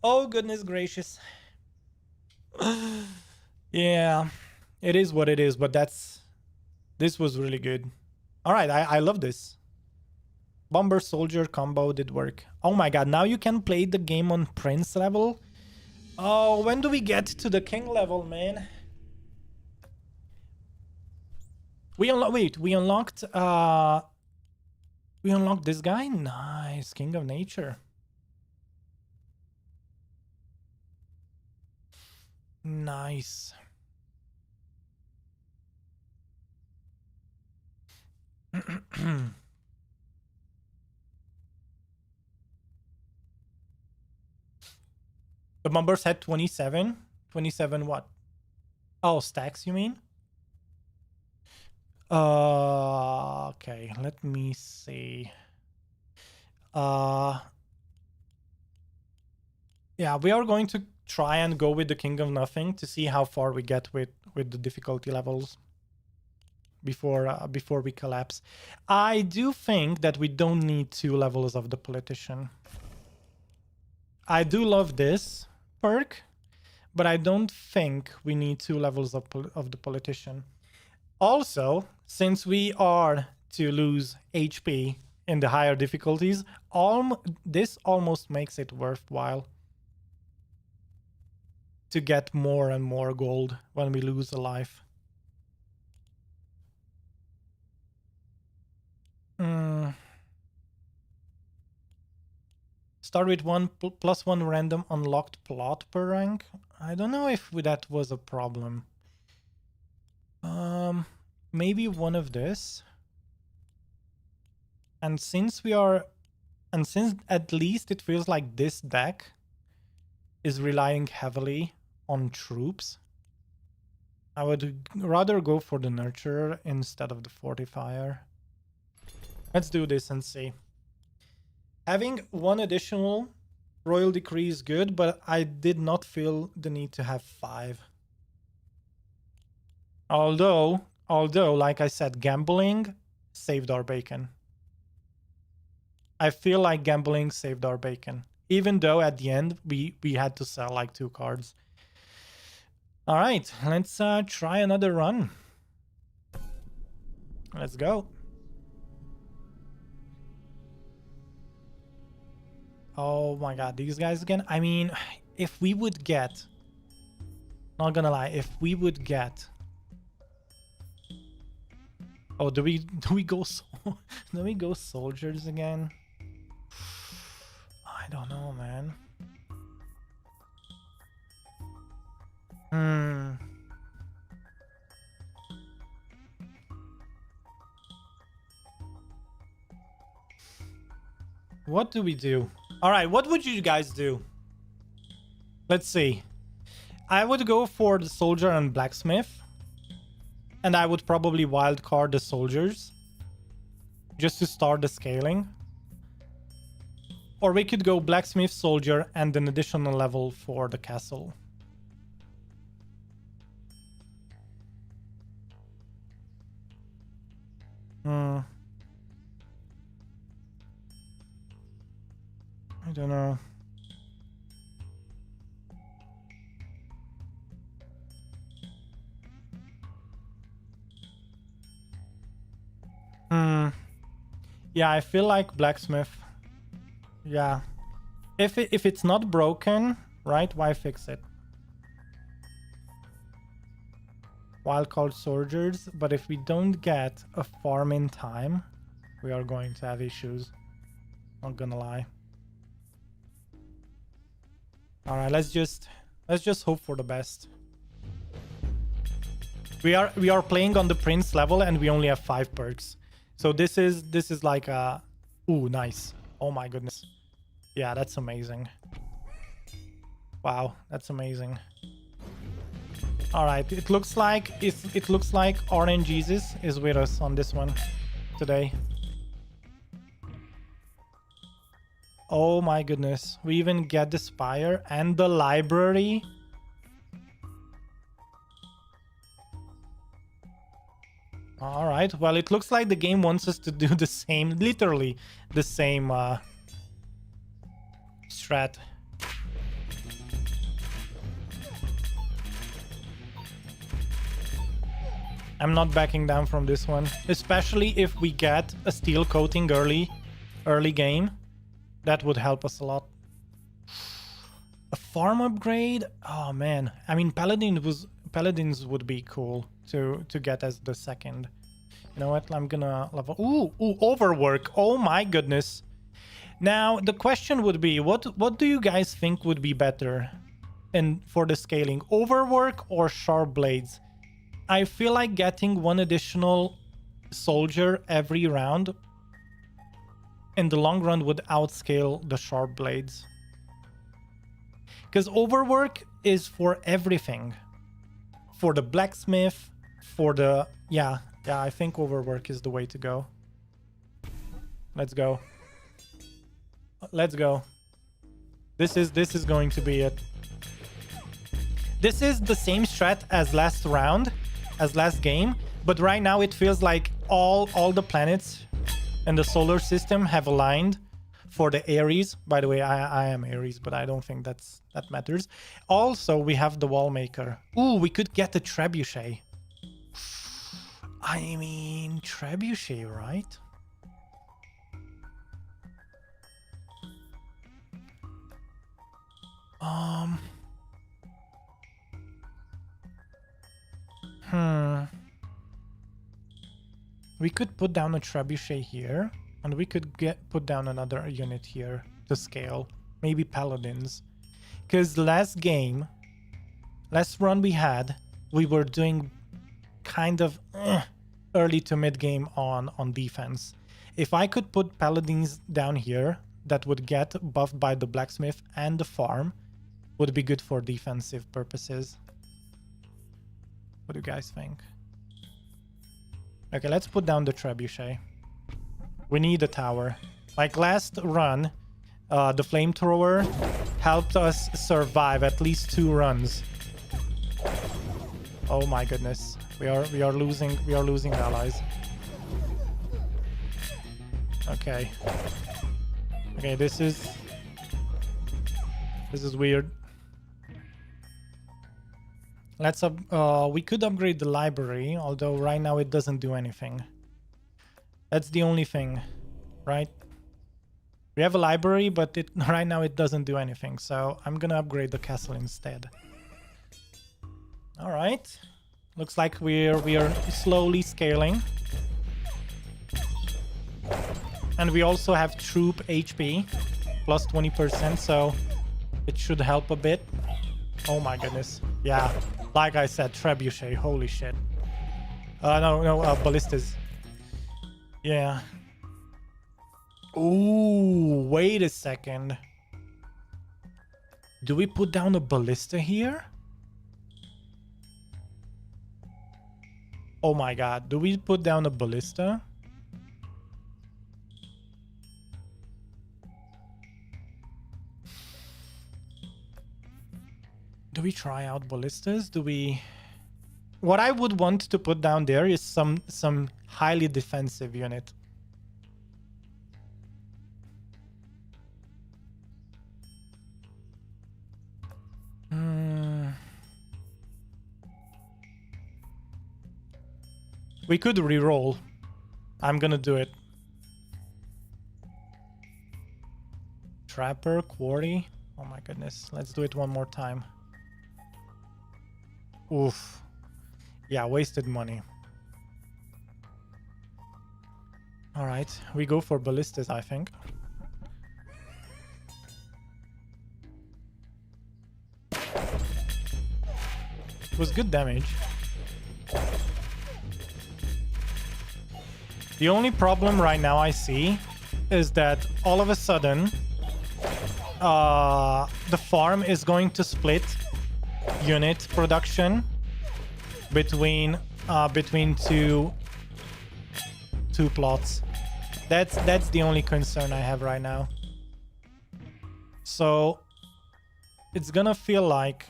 Oh goodness gracious. Yeah, it is what it is, but this was really good. All right, I love this. Bomber soldier combo did work. Oh my god, now you can play the game on Prince level. Oh, when do we get to the King level, man? We unlocked this guy. Nice, King of Nature. Nice. The bombers had 27. 27 what? Oh, stacks, you mean? Okay, let me see. Yeah, we are going to try and go with the King of Nothing to see how far we get with the difficulty levels before we collapse. I do think that we don't need 2 levels of the Politician. I do love this perk, but I don't think we need 2 levels of the Politician. Also, since we are to lose HP in the higher difficulties, this almost makes it worthwhile to get more and more gold when we lose a life. Start with +1 random unlocked plot per rank. I don't know if that was a problem. Maybe one of this. And since at least it feels like this deck is relying heavily on troops, I would rather go for the Nurturer instead of the Fortifier. Let's do this and see. Having 1 additional Royal Decree is good, but I did not feel the need to have 5. Although, like I said, gambling saved our bacon. I feel like gambling saved our bacon. Even though at the end, we had to sell like 2 cards. All right, let's try another run. Let's go. Oh my god, these guys again. I mean, if we would get... Not gonna lie, if we would get... Oh, do we go do we go soldiers again? I don't know, man. What do we do? All right, what would you guys do? Let's see. I would go for the soldier and blacksmith. And I would probably wildcard the soldiers. Just to start the scaling. Or we could go blacksmith, soldier, and an additional level for the castle. I don't know. Yeah, I feel like blacksmith. Yeah. If it's not broken, right, why fix it? Wildcard soldiers, but if we don't get a farm in time, we are going to have issues. Not gonna lie. All right, let's just hope for the best. We are playing on the prince level and we only have 5 perks. So this is like a ooh, nice. Oh my goodness. Yeah, that's amazing. Wow, that's amazing. All right, it looks like Orange Jesus is with us on this one today. Oh my goodness. We even get the spire and the library. All right. Well, it looks like the game wants us to do the same, literally the same strat. I'm not backing down from this one, especially if we get a steel coating early game. That would help us a lot. A farm upgrade? Oh man. I mean, Paladins would be cool to get as the second. You know what? I'm gonna level. Ooh, overwork. Oh my goodness. Now the question would be, what do you guys think would be better and for the scaling? Overwork or sharp blades? I feel like getting one additional soldier every round in the long run would outscale the sharp blades. Because overwork is for everything. For the blacksmith, for the... Yeah, I think overwork is the way to go. Let's go. Let's go. This is going to be it. This is the same strat as last round, as last game, but right now it feels like all the planets in the solar system have aligned for the Aries. By the way, I am Aries, but I don't think that matters. Also, we have the wall maker. Ooh, we could get the trebuchet. I mean, trebuchet, right? We could put down a trebuchet here, and we could put down another unit here to scale. Maybe paladins. Because last run we had, we were doing kind of early to mid game on defense. If I could put paladins down here, that would get buffed by the blacksmith and the farm, would be good for defensive purposes. What do you guys think? Okay, let's put down the trebuchet. We need a tower. Like last run, the flamethrower helped us survive at least 2 runs. Oh my goodness, we are losing allies. Okay. Okay, this is weird. Let's we could upgrade the library, although right now it doesn't do anything. That's the only thing, right? We have a library, but right now it doesn't do anything, so I'm gonna upgrade the castle instead. All right, looks like we are slowly scaling, and we also have troop HP plus 20%, so it should help a bit. Oh my goodness, yeah. Like I said, trebuchet, holy shit. No, ballistas. Yeah. Ooh, wait a second. Do we put down a ballista here? Oh my god, do we put down a ballista? Do we try out ballistas? Do we... What I would want to put down there is some highly defensive unit. We could reroll. I'm gonna do it. Trapper, quarry. Oh my goodness. Let's do it one more time. Oof. Yeah, wasted money. Alright, we go for ballistas, I think. It was good damage. The only problem right now I see is that all of a sudden the farm is going to split unit production between two plots. That's the only concern I have right now. So it's gonna feel like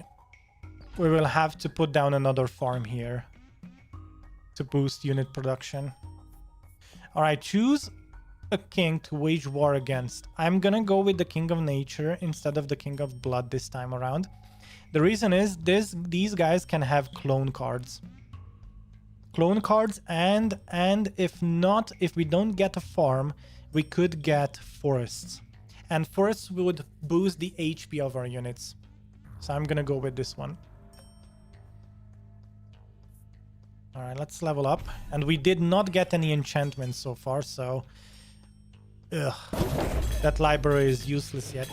we will have to put down another farm here to boost unit production. All right, choose a king to wage war against. I'm gonna go with the King of Nature instead of the King of Blood this time around. The reason is these guys can have clone cards. Clone cards, and if we don't get a farm, we could get forests. And forests would boost the HP of our units. So I'm gonna go with this one. Alright, let's level up. And we did not get any enchantments so far, so... Ugh. That library is useless yet.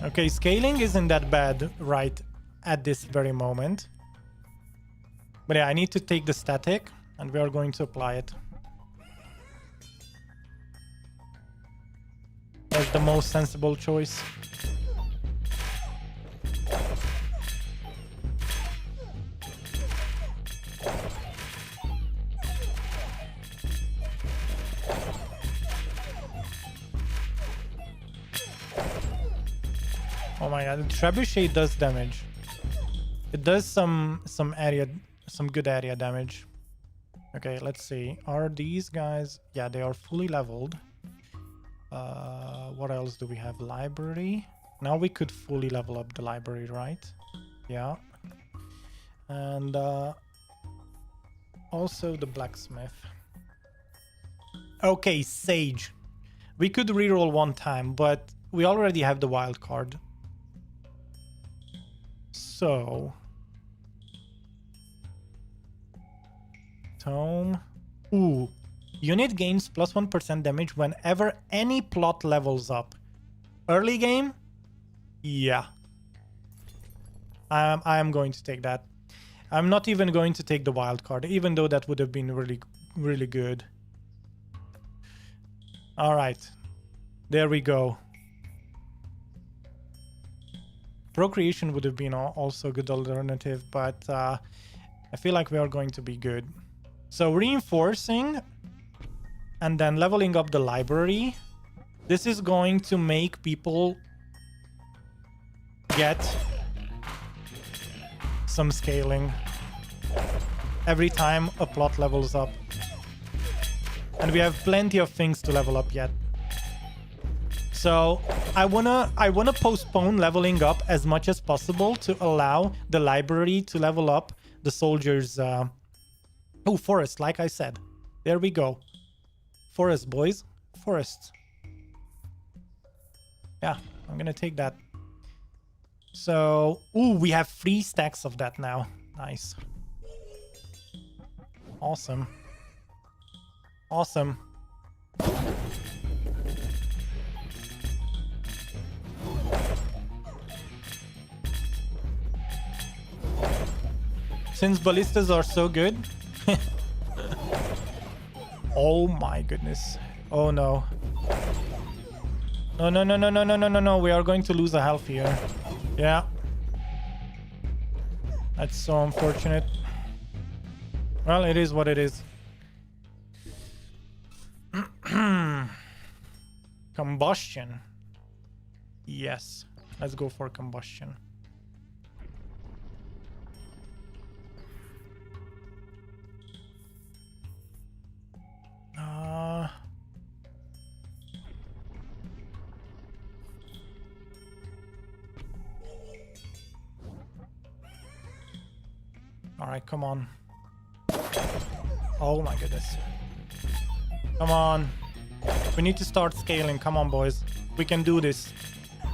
Okay, scaling isn't that bad right at this very moment. But yeah, I need to take the static, and we are going to apply it. That's the most sensible choice. Oh my god, the trebuchet does damage. It does some good area damage. Okay, let's see. Are these guys... Yeah, they are fully leveled. What else do we have? Library. Now we could fully level up the library, right? Yeah. And also the blacksmith. Okay, Sage. We could reroll one time, but we already have the wild card. So... Tome. Ooh. Unit gains plus 1% damage whenever any plot levels up. Early game? Yeah. I am going to take that. I'm not even going to take the wild card, even though that would have been really, really good. Alright. There we go. Procreation would have been also a good alternative, but I feel like we are going to be good. So reinforcing and then leveling up the library. This is going to make people get some scaling every time a plot levels up. And we have plenty of things to level up yet. So I wanna postpone leveling up as much as possible to allow the library to level up the soldiers. Oh, forest, like I said. There we go. Forest, boys. Forests. Yeah, I'm gonna take that. So, ooh, we have 3 stacks of that now. Nice. Awesome. Awesome. Since ballistas are so good. Oh my goodness. Oh no. No, no, no, no, no, no, no, no, no. We are going to lose a health here. Yeah. That's so unfortunate. Well, it is what it is. Combustion. Yes. Let's go for combustion. All right, come on. Oh my goodness. Come on. We need to start scaling. Come on, boys. We can do this.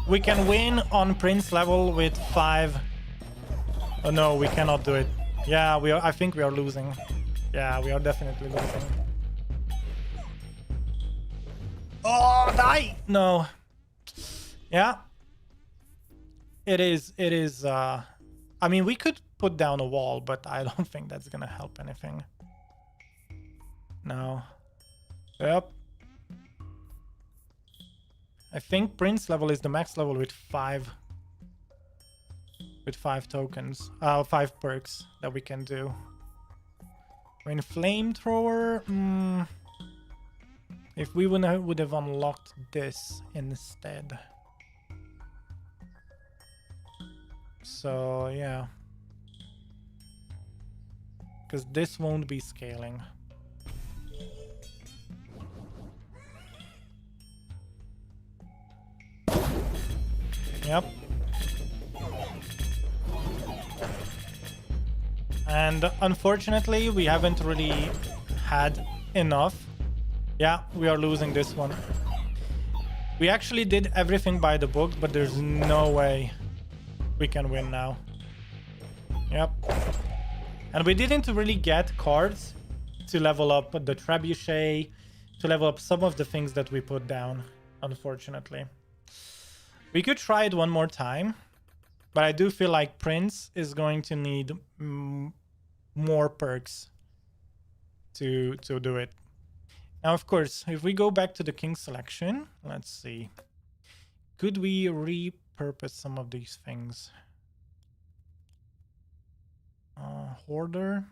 We can win on Prince level with 5. Oh no, we cannot do it. Yeah, we are. I think we are losing. Yeah, we are definitely losing. Oh, die! No. Yeah. It is. It is. I mean, we could put down a wall, but I don't think that's gonna help anything. No. Yep. I think Prince level is the max level with 5. With 5 tokens. 5 perks that we can do. I mean, flamethrower. If we would have unlocked this instead. So yeah. Because this won't be scaling. Yep. And unfortunately, we haven't really had enough. Yeah, we are losing this one. We actually did everything by the book, but there's no way we can win now. Yep. And we didn't really get cards to level up the trebuchet, to level up some of the things that we put down, unfortunately. We could try it one more time, but I do feel like Prince is going to need more perks to do it. Now, of course, if we go back to the king selection, let's see. Could we repurpose some of these things? Hoarder?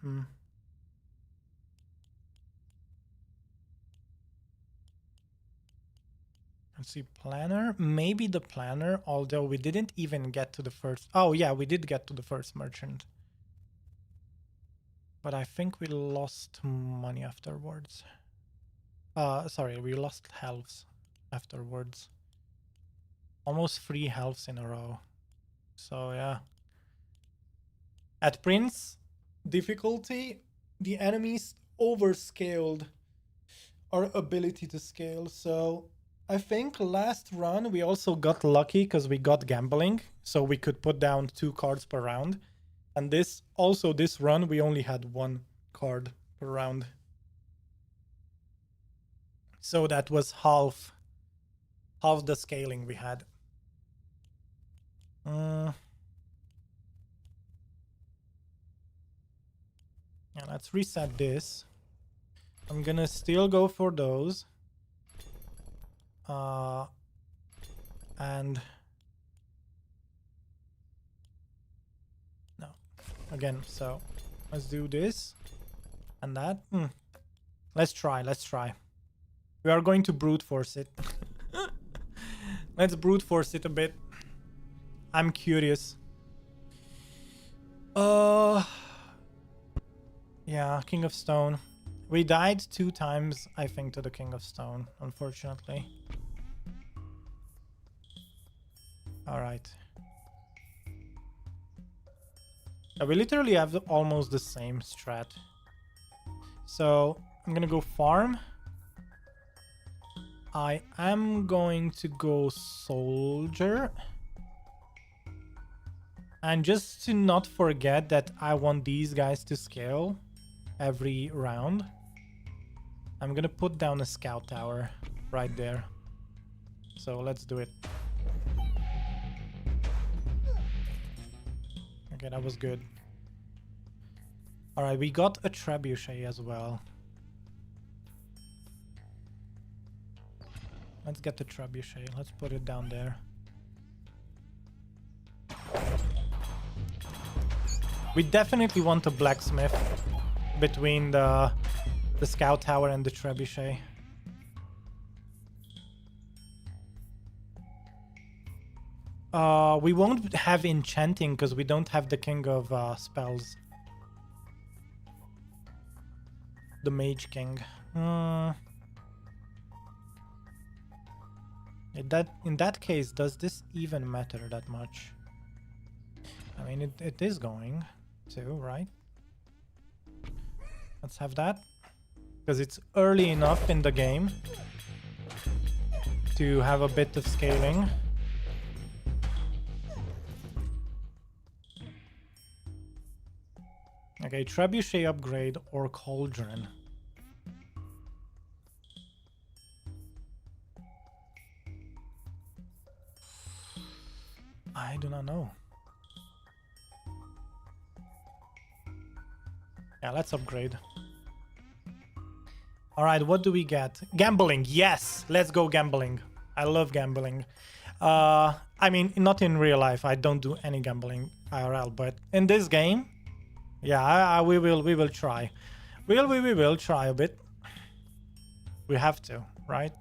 Let's see, planner. Maybe the planner, although we didn't even get to the first. Oh, yeah, we did get to the first merchant. But I think we lost money afterwards. Sorry, we lost healths afterwards. Almost 3 healths in a row. So, yeah. At Prince difficulty, the enemies overscaled our ability to scale. So I think last run we also got lucky because we got gambling. So we could put down 2 cards per round. And this run we only had 1 card per round. So that was half the scaling we had. Yeah, let's reset this. I'm gonna still go for those. And no, again, so let's do this and that. Let's try. We are going to brute force it. Let's brute force it a bit. I'm curious. Yeah, King of Stone. We died 2 times, I think, to the King of Stone, unfortunately. Alright. Yeah, we literally have almost the same strat. So, I'm gonna go farm. I am going to go soldier. And just to not forget that I want these guys to scale every round, I'm gonna put down a scout tower right there. So let's do it. Okay, that was good. All right, we got a trebuchet as well. Let's get the trebuchet. Let's put it down there. We definitely want a blacksmith between the scout tower and the trebuchet. We won't have enchanting because we don't have the king of spells. The mage king. In that case, does this even matter that much? I mean, it is going to, right? Let's have that. Because it's early enough in the game to have a bit of scaling. Okay, trebuchet upgrade or cauldron. I do not know. Yeah, let's upgrade. All right, what do we get? Gambling. Yes, let's go gambling. I love gambling. I mean, not in real life. I don't do any gambling IRL, but in this game, yeah, we will try. We will try a bit. We have to, right?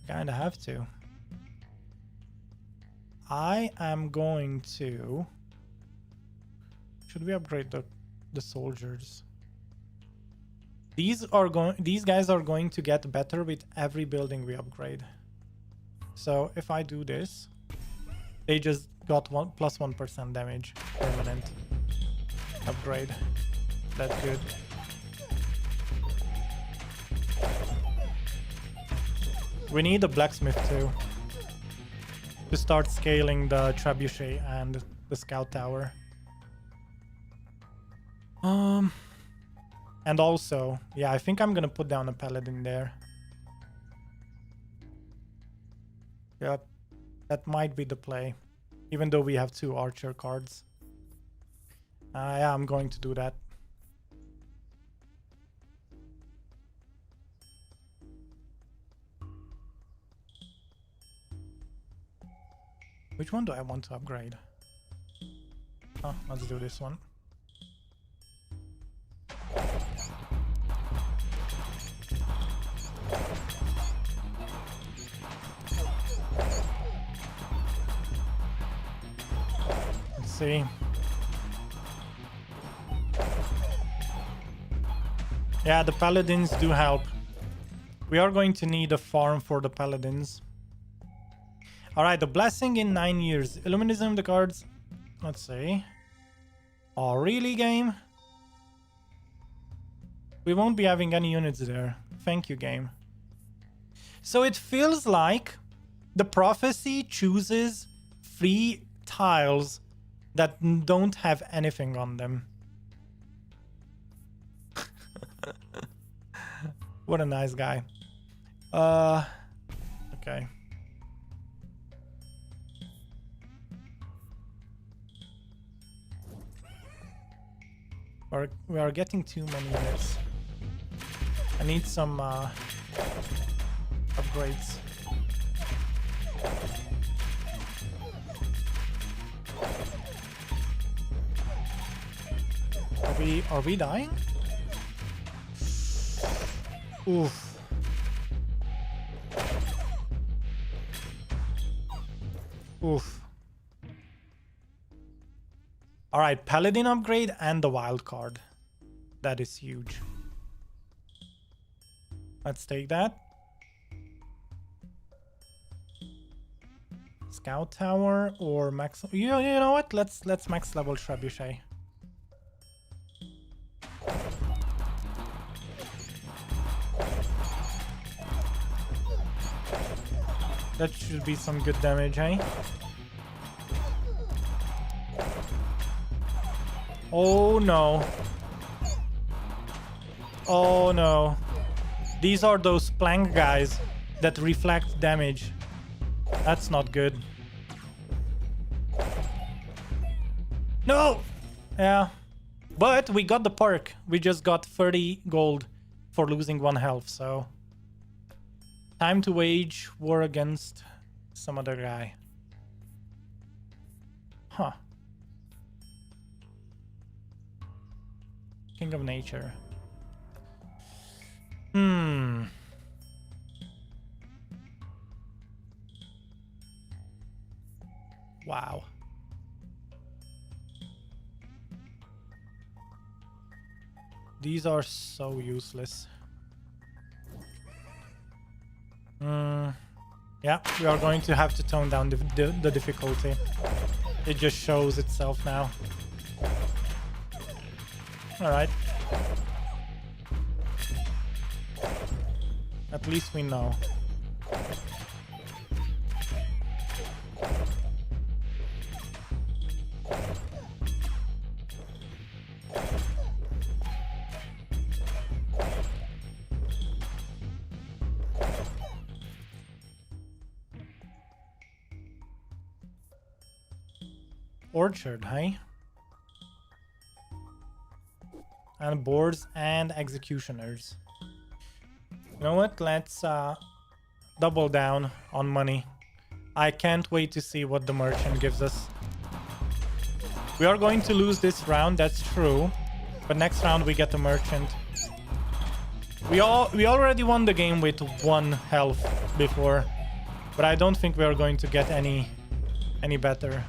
Kinda have to. I am going to... Should we upgrade the soldiers? These guys are going to get better with every building we upgrade. So if I do this, they just got plus 1% damage permanent. Upgrade. That's good. We need a blacksmith too to start scaling the trebuchet and the scout tower. And also, yeah, I think I'm gonna put down a paladin there. Yep, that might be the play, even though we have 2 archer cards. Yeah, I'm going to do that. Which one do I want to upgrade? Oh, let's do this one. Let's see. Yeah, the paladins do help. We are going to need a farm for the paladins. Alright, the blessing in 9 years. Illuminism, the cards. Let's see. Oh, really, game? We won't be having any units there. Thank you, game. So it feels like the prophecy chooses 3 tiles that don't have anything on them. What a nice guy. Okay. We are getting too many units. I need some upgrades. Are we dying? Oof. Oof. Alright, Paladin upgrade and the wild card. That is huge. Let's take that. Scout tower or max... You know what? Let's max level Trebuchet. That should be some good damage, eh? Oh no. Oh no. These are those plank guys that reflect damage. That's not good. No! Yeah. But we got the perk. We just got 30 gold for losing 1 health, so... Time to wage war against some other guy. Huh. King of Nature. Wow. These are so useless. Yeah, we are going to have to tone down the difficulty. It just shows itself now. Alright. At least we know. Orchard, hey? And boards and executioners. You know what? Let's double down on money. I can't wait to see what the merchant gives us. We are going to lose this round, that's true. But next round we get the merchant. We already won the game with 1 health before. But I don't think we are going to get any better.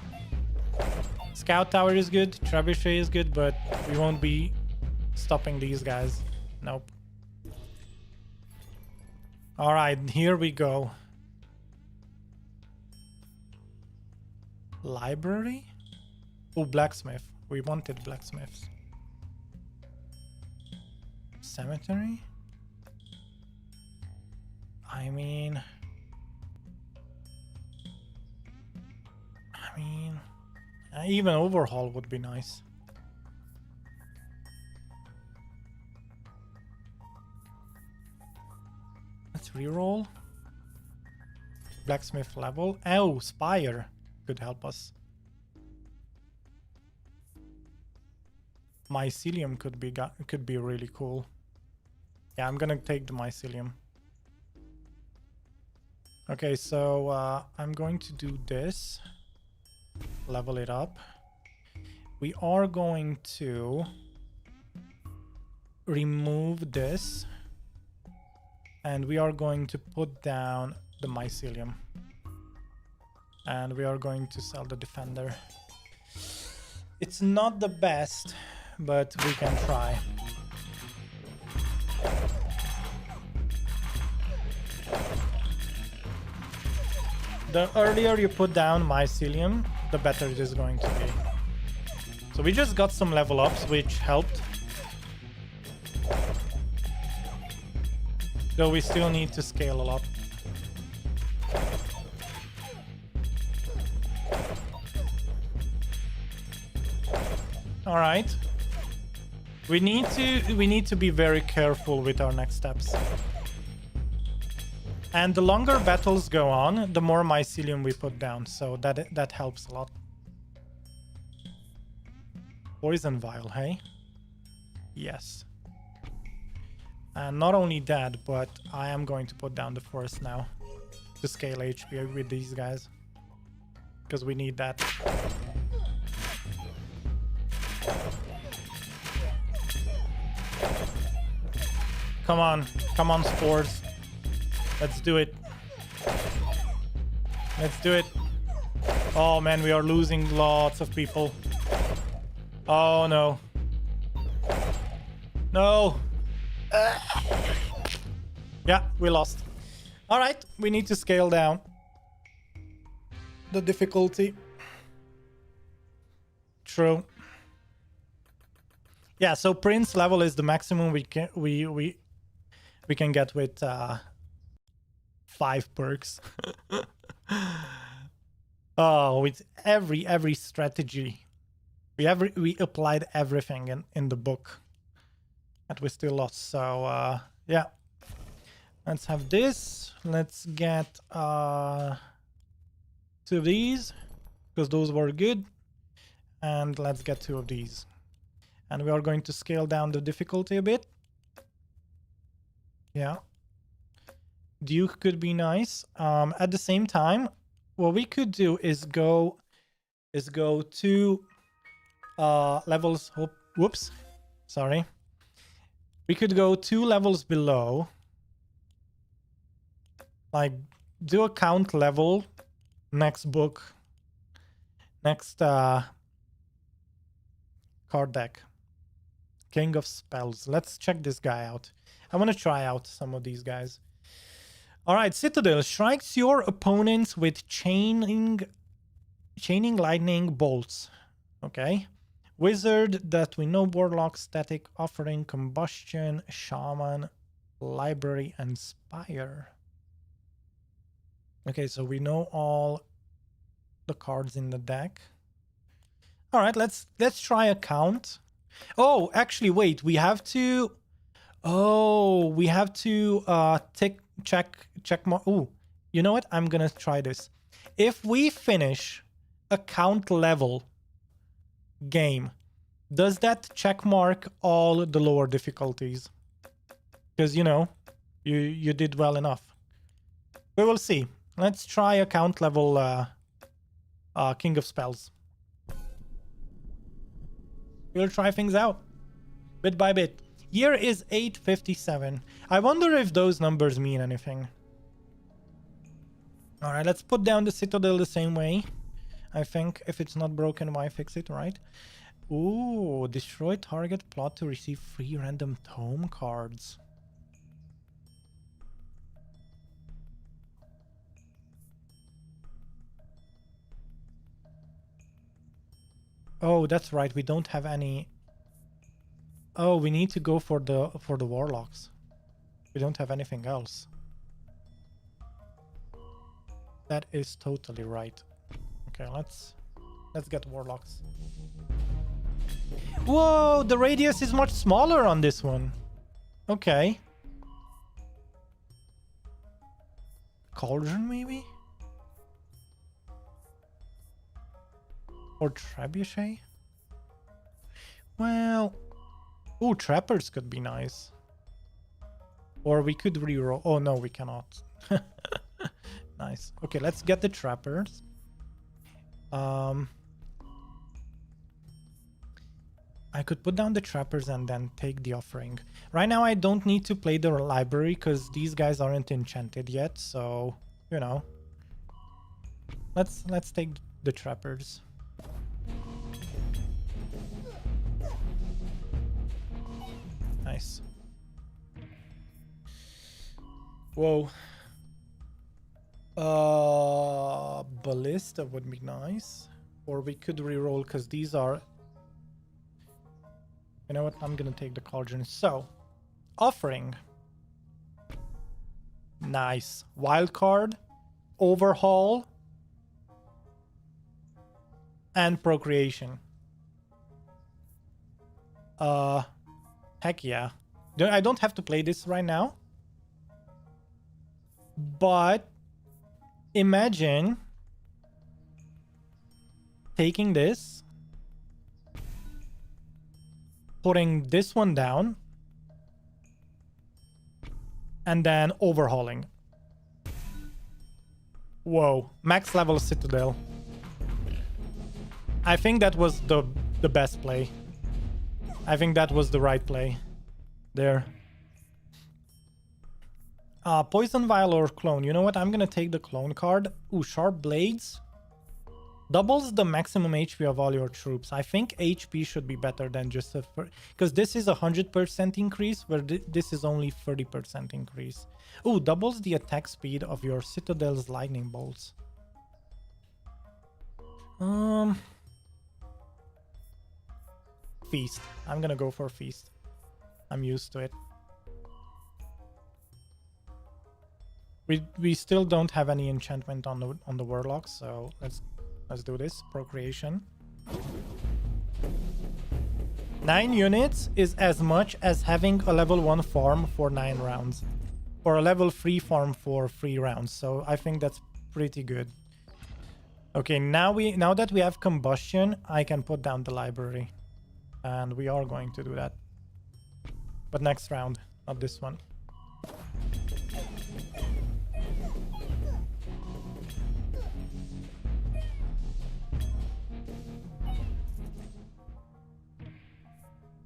Scout Tower is good, Trebuchet is good, but we won't be stopping these guys. Nope. Alright, here we go. Library? Oh, blacksmith. We wanted blacksmiths. Cemetery? I mean... even overhaul would be nice. Let's reroll. Blacksmith level. Oh, Spire could help us. Mycelium could be really cool. Yeah, I'm gonna take the mycelium. Okay, so I'm going to do this. Level it up. We are going to remove this. And we are going to put down the mycelium. And we are going to sell the defender. It's not the best, but we can try. The earlier you put down mycelium, the better it is going to be. So we just got some level ups, which helped. Though we still need to scale a lot. All right. We need to be very careful with our next steps. And the longer battles go on, the more mycelium we put down, so that helps a lot. Poison vial, hey? Yes. And not only that, but I am going to put down the forest now to scale HP with these guys, because we need that. Come on, spores. Let's do it. Let's do it. Oh man, we are losing lots of people. Oh no. No. Yeah, we lost. All right, we need to scale down the difficulty. True. Yeah, so Prince level is the maximum we can get with 5 perks. Oh, with every strategy. We applied everything in the book. And we still lost. So yeah. Let's have this. Let's get 2 of these, because those were good. And let's get 2 of these. And we are going to scale down the difficulty a bit. Yeah. Duke could be nice. At the same time, what we could do is go to levels. Whoops. Sorry. We could go 2 levels below. Like, do a count level. Next book. Next card deck. King of Spells. Let's check this guy out. I want to try out some of these guys. All right, Citadel strikes your opponents with chaining lightning bolts. Okay. Wizard that we know, Warlock, Static, Offering, Combustion, Shaman, Library, and Spire. Okay, so we know all the cards in the deck. All right, let's try a count. Oh, actually, wait, we have to. Oh, we have to check more. Ooh, you know what? I'm gonna try this. If we finish a count level game, does that check mark all the lower difficulties? Because you know, you did well enough. We will see. Let's try a count level King of Spells. We'll try things out bit by bit. Year is 857. I wonder if those numbers mean anything. All right, let's put down the Citadel the same way. I think if it's not broken, why fix it, right? Ooh, destroy target plot to receive 3 random tome cards. Oh, that's right. We don't have any. Oh, we need to go for the warlocks. We don't have anything else. That is totally right. Okay, let's get warlocks. Whoa, the radius is much smaller on this one. Okay. Cauldron, maybe? Or trebuchet? Well, ooh, trappers could be nice. Or we could reroll. Oh no, we cannot. Nice. Okay, let's get the trappers. I could put down the trappers and then take the offering. Right now I don't need to play the library because these guys aren't enchanted yet, so you know. Let's take the trappers. Nice. Whoa. Ballista would be nice. Or we could reroll because these are. You know what? I'm gonna take the cauldron. So, offering. Nice. Wild card, overhaul, and procreation. Heck yeah. I don't have to play this right now. But imagine taking this, putting this one down, and then overhauling. Whoa, max level Citadel. I think that was the best play. I think that was the right play there. Poison Vial or Clone. You know what? I'm gonna take the Clone card. Ooh, Sharp Blades. Doubles the maximum HP of all your troops. I think HP should be better than just a... Because this is 100% increase, where this is only 30% increase. Ooh, doubles the attack speed of your Citadel's lightning bolts. Feast. I'm gonna go for Feast. I'm used to it. We still don't have any enchantment on the warlocks, so let's do this. Procreation. 9 units is as much as having a level 1 farm for 9 rounds, or a level 3 farm for 3 rounds. So I think that's pretty good. Okay, now that we have combustion, I can put down the library. And we are going to do that. But next round, not this one.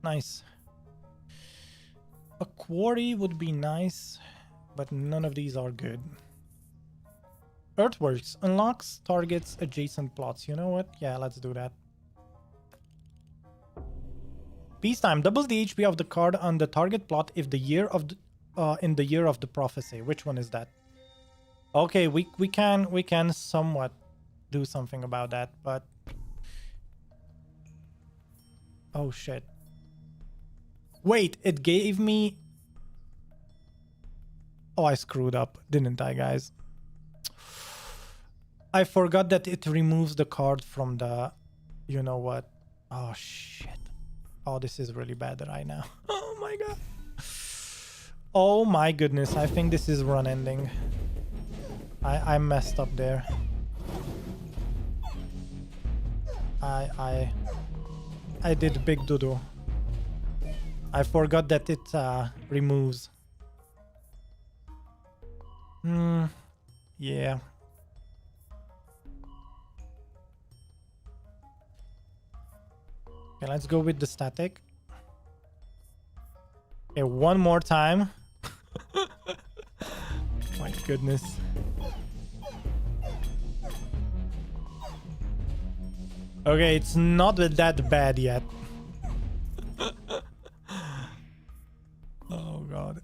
Nice. A quarry would be nice, but none of these are good. Earthworks unlocks targets adjacent plots. You know what? Yeah, let's do that. Peacetime doubles the HP of the card on the target plot if the year of the, in the year of the prophecy. Which one is that? Okay, we can somewhat do something about that, but oh shit. Wait, it gave me... Oh, I screwed up, didn't I, guys? I forgot that it removes the card from the... You know what? Oh, shit. Oh, this is really bad right now. Oh, my God. Oh, my goodness. I think this is run ending. I messed up there. I did big doo-doo. I forgot that it removes. Yeah. Okay, let's go with the static. Okay, one more time. My goodness. Okay, it's not that bad yet. Oh god.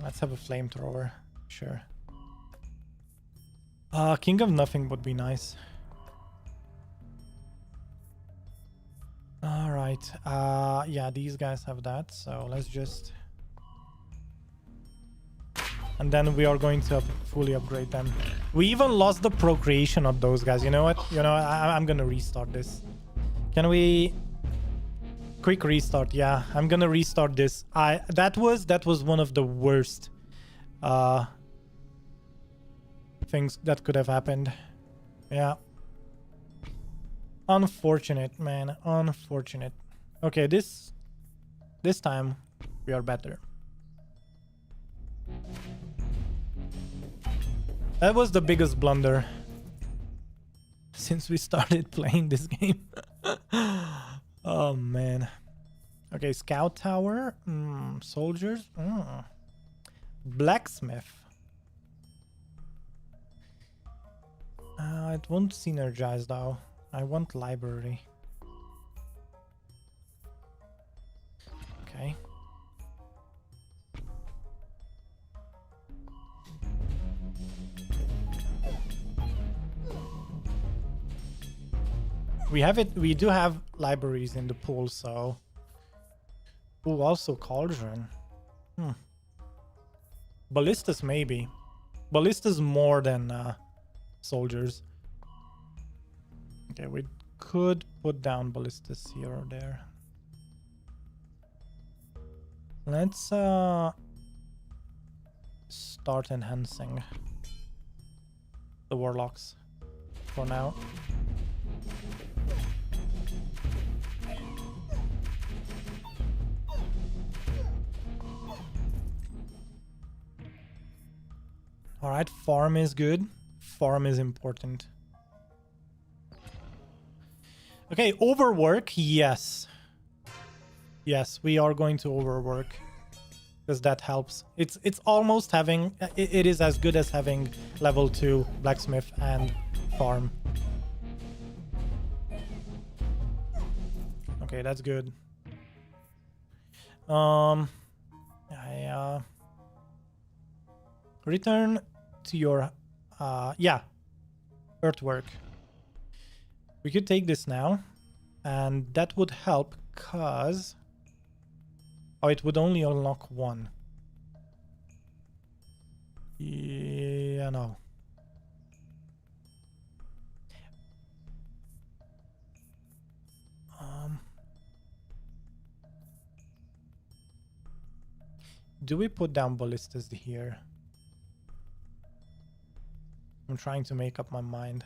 Let's have a flamethrower. Sure. King of Nothing would be nice. Alright. Yeah, these guys have that, so let's just... And then we are going to fully upgrade them. We even lost the procreation of those guys. You know what? You know, I'm gonna restart this. Can we... Quick restart, yeah. I'm gonna restart this. That was one of the worst things that could have happened. Yeah. Unfortunate, man. Unfortunate. Okay, this time we are better. That was the biggest blunder since we started playing this game. Oh man. Okay, scout tower. Soldiers. Blacksmith. It won't synergize though. I want library. Okay. We do have libraries in the pool, so... Ooh, also Cauldron. Ballistas, maybe. Ballistas more than soldiers. Okay, we could put down ballistas here or there. Let's start enhancing the warlocks for now. All right, farm is good. Farm is important. Okay, overwork, yes. Yes, we are going to overwork because that helps. It's almost having... It is as good as having level 2 blacksmith and farm. Okay, that's good. Return to your yeah, earthwork. We could take this now, and that would help because it would only unlock one. Yeah, no. Do we put down ballistas here? I'm trying to make up my mind.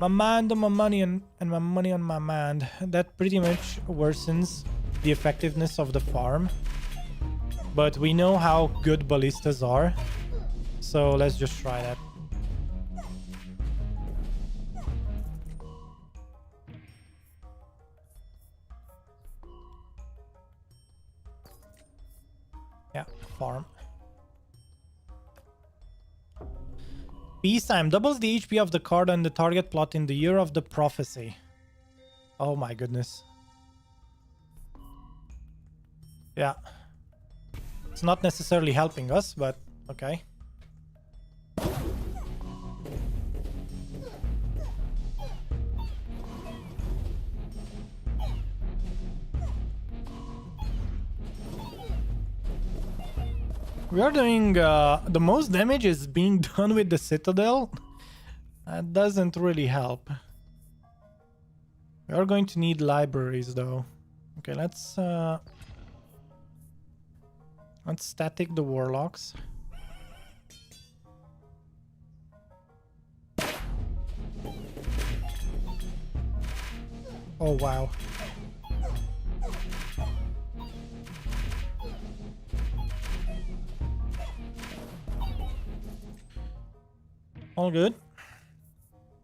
My mind on my money and my money on my mind. That pretty much worsens the effectiveness of the farm. But we know how good ballistas are. So let's just try that. Yeah, farm. Peacetime doubles the HP of the card and the target plot in the year of the prophecy. Oh my goodness. Yeah. It's not necessarily helping us, but okay. We are doing the most damage is being done with the Citadel. That doesn't really help. We are going to need libraries though. Okay, let's static the Warlocks. Oh wow. All good.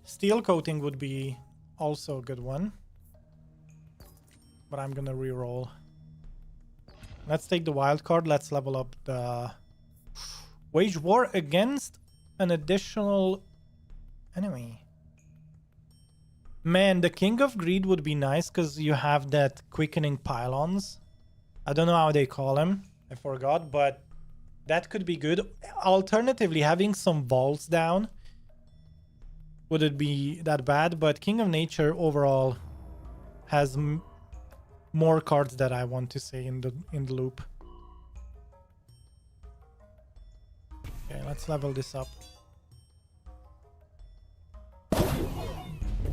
Steel coating would be also a good one. But I'm gonna reroll. Let's take the wild card. Let's level up the wage war against an additional enemy. Man, the King of Greed would be nice because you have that quickening pylons. I don't know how they call them. I forgot, but that could be good. Alternatively, having some vaults down wouldn't be that bad, but King of Nature overall has more cards that I want to see in the loop. Okay, let's level this up.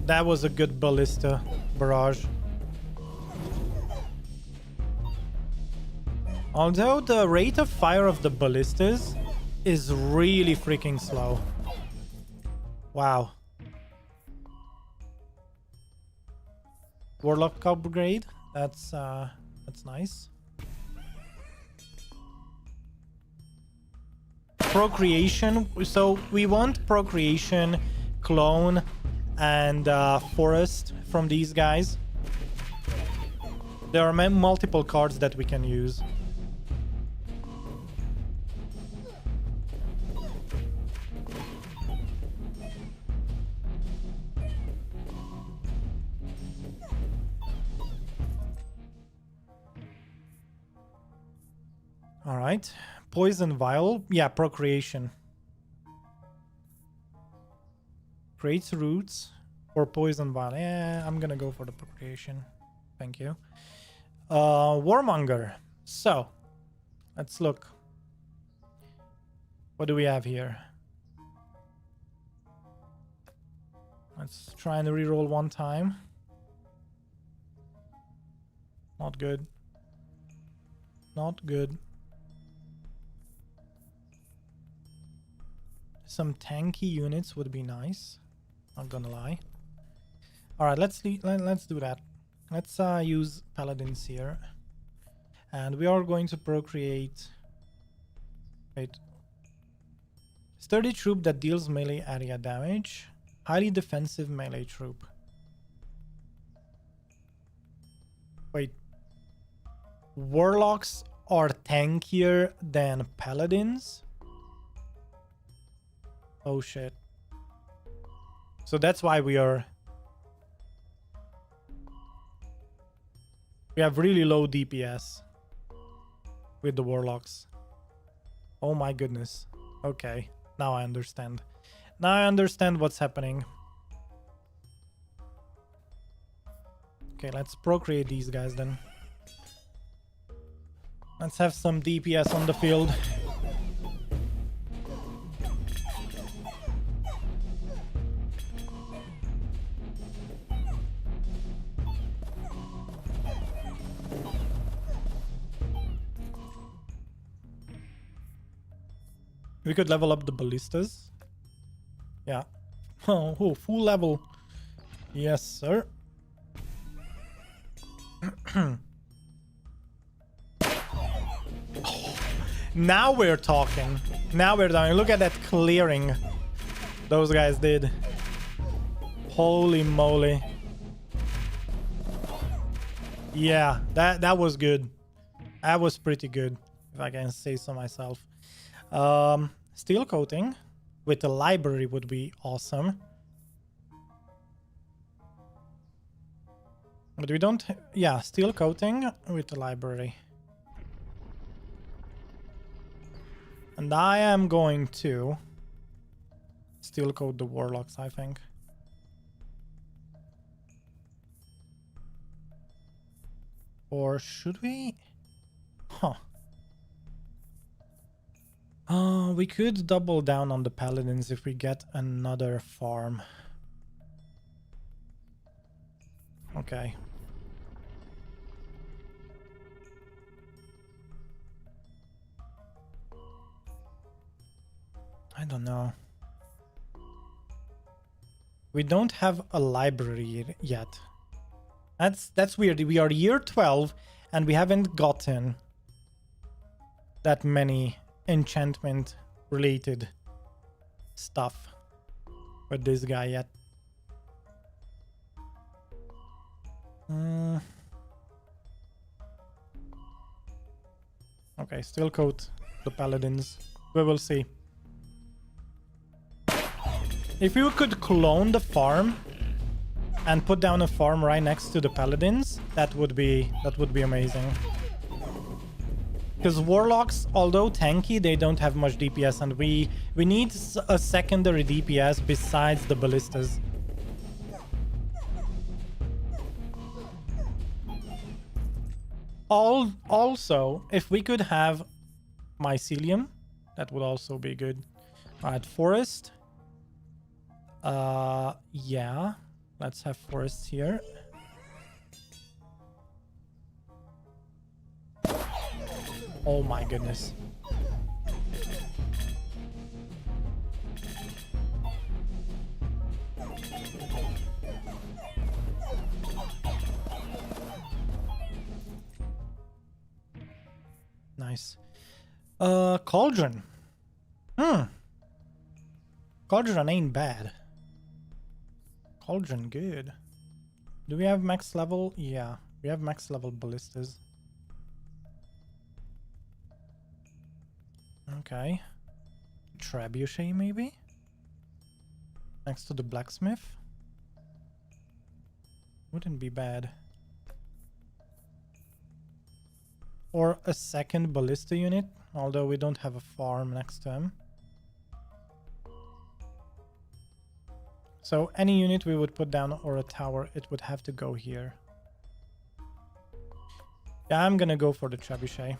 That was a good ballista barrage. Although the rate of fire of the ballistas is really freaking slow. Wow. Warlock upgrade. That's nice. Procreation. So we want procreation, clone, and forest from these guys. There are multiple cards that we can use. All right. Poison vial. Yeah, procreation. Creates roots or poison vial. Yeah, I'm gonna go for the procreation. Thank you. Warmonger. So, let's look. What do we have here? Let's try and reroll one time. Not good. Not good. Some tanky units would be nice. Not gonna lie. All right, let's do that. Let's use paladins here, and we are going to procreate. Wait. Sturdy troop that deals melee area damage. Highly defensive melee troop. Wait. Warlocks are tankier than paladins? Oh shit. So that's why we have really low DPS with the Warlocks. Oh my goodness. Okay, now I understand. Now I understand what's happening. Okay, let's procreate these guys then. Let's have some DPS on the field. We could level up the ballistas. Yeah. Oh, full level. Yes, sir. Now we're talking. Now we're talking. Look at that clearing those guys did. Holy moly. Yeah, that was good. That was pretty good, if I can say so myself. Steel coating with the library would be awesome. But we don't... Yeah, steel coating with the library. And I am going to steel coat the warlocks, I think. Or should we? Huh. We could double down on the paladins if we get another farm. Okay. I don't know. We don't have a library yet. That's weird. We are year 12 and we haven't gotten that many enchantment related stuff with this guy yet. Okay, still coat the paladins. We will see. If you could clone the farm and put down a farm right next to the paladins, that would be amazing. Because warlocks, although tanky, they don't have much DPS, and we need a secondary DPS besides the ballistas. Also, if we could have mycelium, that would also be good. Alright, forest. Yeah, let's have forests here. Oh my goodness. Nice. Cauldron. Cauldron ain't bad. Cauldron good. Do we have max level? Yeah, we have max level ballistas. Okay. Trebuchet maybe? Next to the blacksmith? Wouldn't be bad. Or a second ballista unit, although we don't have a farm next to him. So any unit we would put down or a tower, it would have to go here. Yeah, I'm gonna go for the trebuchet.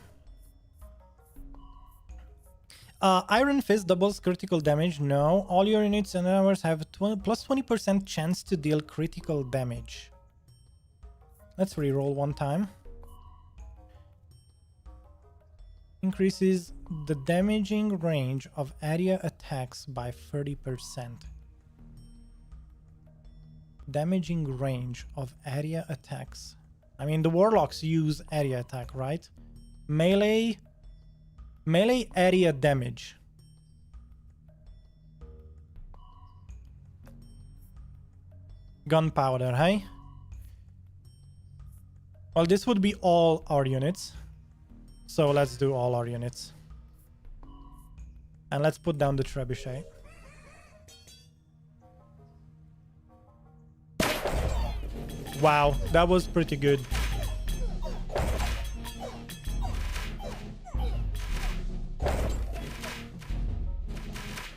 Iron Fist doubles critical damage. No, all your units and ours have plus 20% chance to deal critical damage. Let's reroll one time. Increases the damaging range of area attacks by 30%. Damaging range of area attacks. I mean, the warlocks use area attack, right? Melee area damage. Gunpowder, hey? Well, this would be all our units. So let's do all our units. And let's put down the trebuchet. Wow, that was pretty good.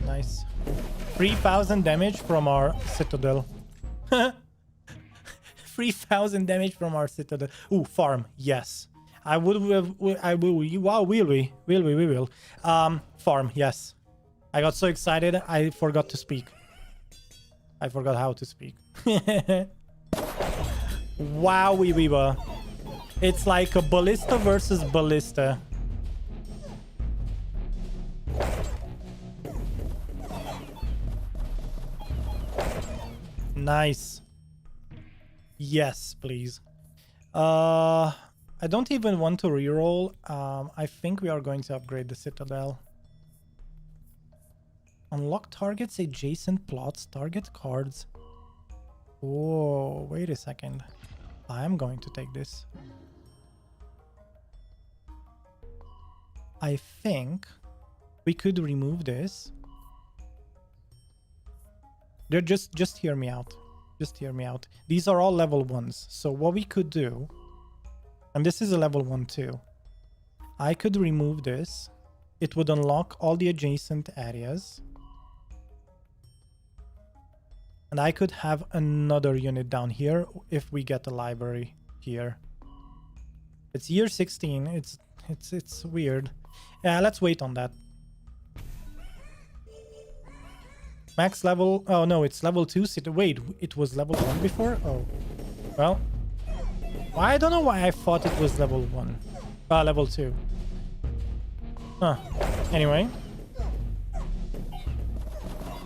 Nice. 3,000 damage from our citadel. 3,000 damage from our citadel. Ooh, farm. Yes. I will. Wow, we will. Farm. Yes. I got so excited, I forgot to speak. I forgot how to speak. Wow, we were. It's like a ballista versus ballista. Nice. Yes, please. I don't even want to reroll. I think we are going to upgrade the Citadel. Unlock targets adjacent plots, target cards. Oh, wait a second. I'm going to take this. I think we could remove this. Just hear me out. Just hear me out. These are all level 1s. So what we could do, and this is a level 1 too. I could remove this. It would unlock all the adjacent areas. And I could have another unit down here if we get a library here. It's year 16. It's weird. Yeah, let's wait on that. Max level. Oh no, it's level 2. Wait, it was level 1 before? Oh. Well. I don't know why I thought it was level 1. Level 2. Huh. Anyway.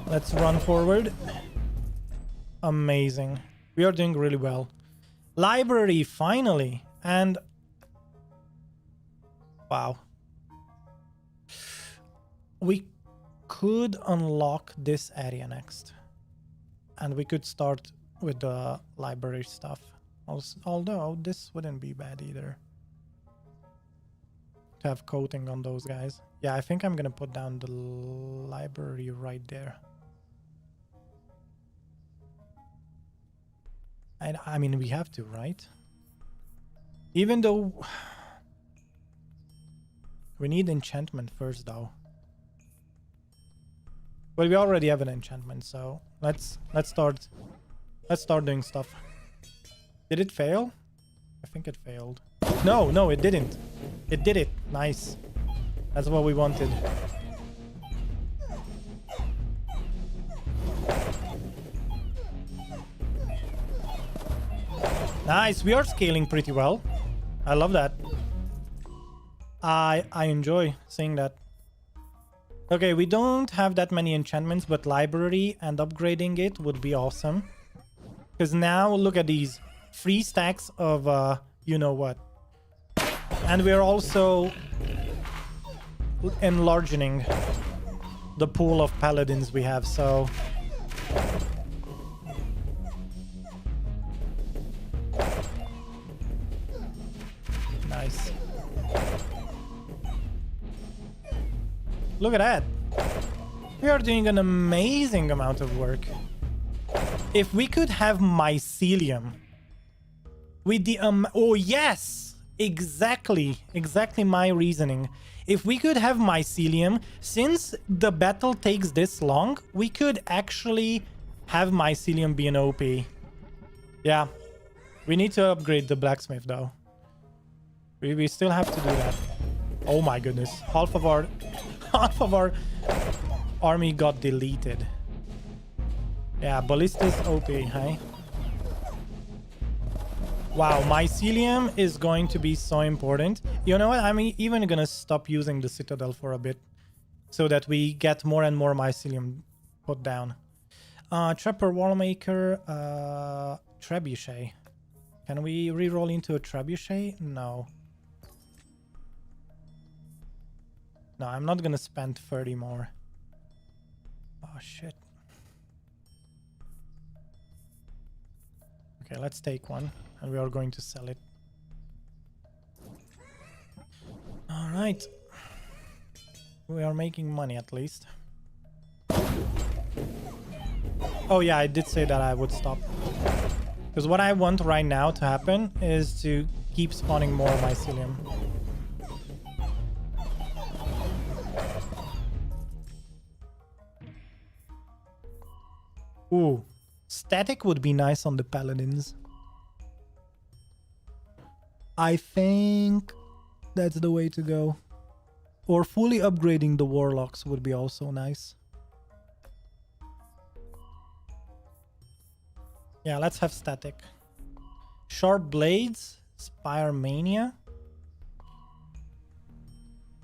Let's run forward. Amazing. We are doing really well. Library, finally. And... wow. We could unlock this area next. And we could start with the library stuff. Although, this wouldn't be bad either. To have coating on those guys. Yeah, I think I'm gonna put down the library right there. I mean, we have to, right? Even though... we need enchantment first, though. But we already have an enchantment, so let's start doing stuff. Did it fail? I think it failed. No, it didn't. It did it. Nice. That's what we wanted. Nice. We are scaling pretty well. I love that. I enjoy seeing that. Okay, we don't have that many enchantments, but library and upgrading it would be awesome. Because now look at these 3 stacks of you know what. And we're also enlarging the pool of paladins we have, so... nice. Look at that. We are doing an amazing amount of work. If we could have mycelium with the oh yes, exactly my reasoning. If we could have mycelium, since the battle takes this long, we could actually have mycelium be an OP. Yeah, we need to upgrade the blacksmith though. We still have to do that. Oh my goodness, half of our army got deleted. Yeah, ballista's OP, hey? Wow, mycelium is going to be so important. You know what? I'm even gonna stop using the citadel for a bit so that we get more and more mycelium put down. Trapper, Wallmaker, Trebuchet. Can we reroll into a Trebuchet? No. No, I'm not gonna spend 30 more. Oh, shit. Okay, let's take one. And we are going to sell it. Alright. We are making money at least. Oh yeah, I did say that I would stop. Because what I want right now to happen is to keep spawning more mycelium. Ooh. Static would be nice on the paladins. I think that's the way to go. Or fully upgrading the warlocks would be also nice. Yeah, let's have static. Sharp blades, Spire Mania.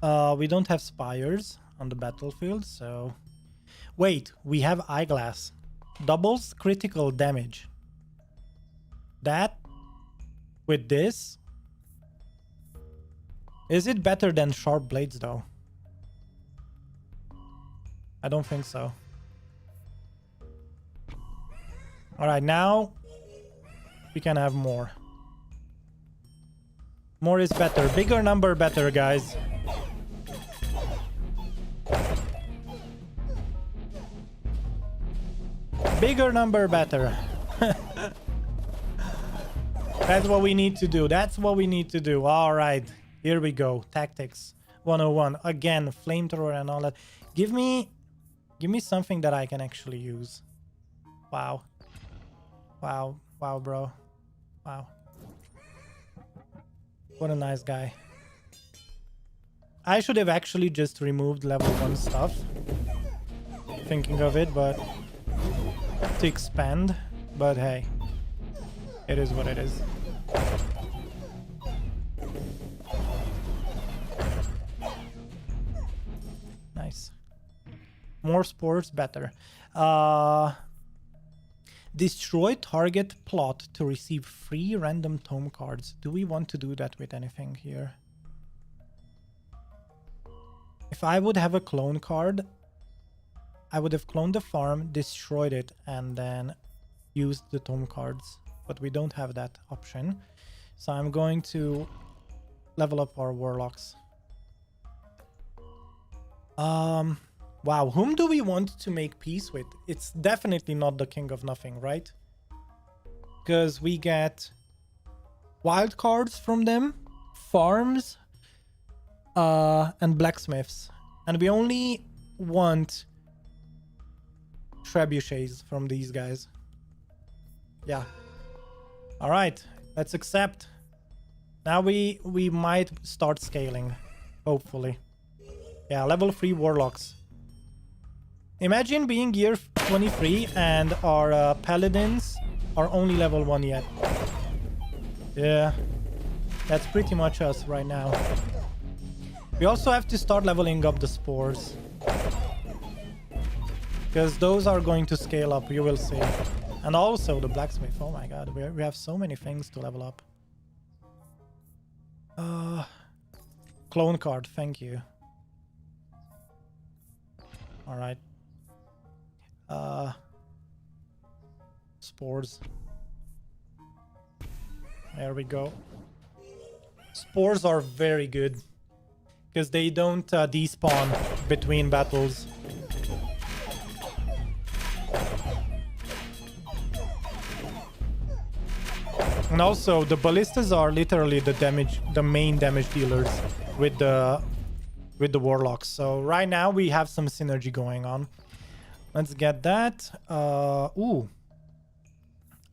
We don't have spires on the battlefield, so... Wait, we have eyeglass. Doubles critical damage. That with this. Is it better than sharp blades though? I don't think so. All right, now we can have more. More is better. Bigger number better, guys. Bigger number better. That's what we need to do. That's what we need to do. All right. Here we go. Tactics 101. Again, flamethrower and all that. Give me something that I can actually use. Wow. Wow. Wow, bro. Wow. What a nice guy. I should have actually just removed level 1 stuff. Thinking of it, but to expand. But hey, it is what it is. Nice. More spores, better. Destroy target plot to receive free random tome cards. Do we want to do that with anything here? If I would have a clone card, I would have cloned the farm, destroyed it, and then used the tome cards. But we don't have that option. So I'm going to level up our warlocks. Wow, whom do we want to make peace with? It's definitely not the King of Nothing, right? Because we get wild cards from them, farms, and blacksmiths. And we only want trebuchets from these guys. Yeah. All right, let's accept. Now we might start scaling, hopefully. Yeah, level 3 warlocks. Imagine being year 23 and our paladins are only level 1 yet. Yeah, that's pretty much us right now. We also have to start leveling up the spores, because those are going to scale up, you will see. And also the blacksmith. Oh my god, we have so many things to level up. Clone card, thank you. All right. Spores. There we go. Spores are very good because they don't despawn between battles. And also the ballistas are literally the main damage dealers with the warlocks. So right now we have some synergy going on. Let's get that. Ooh.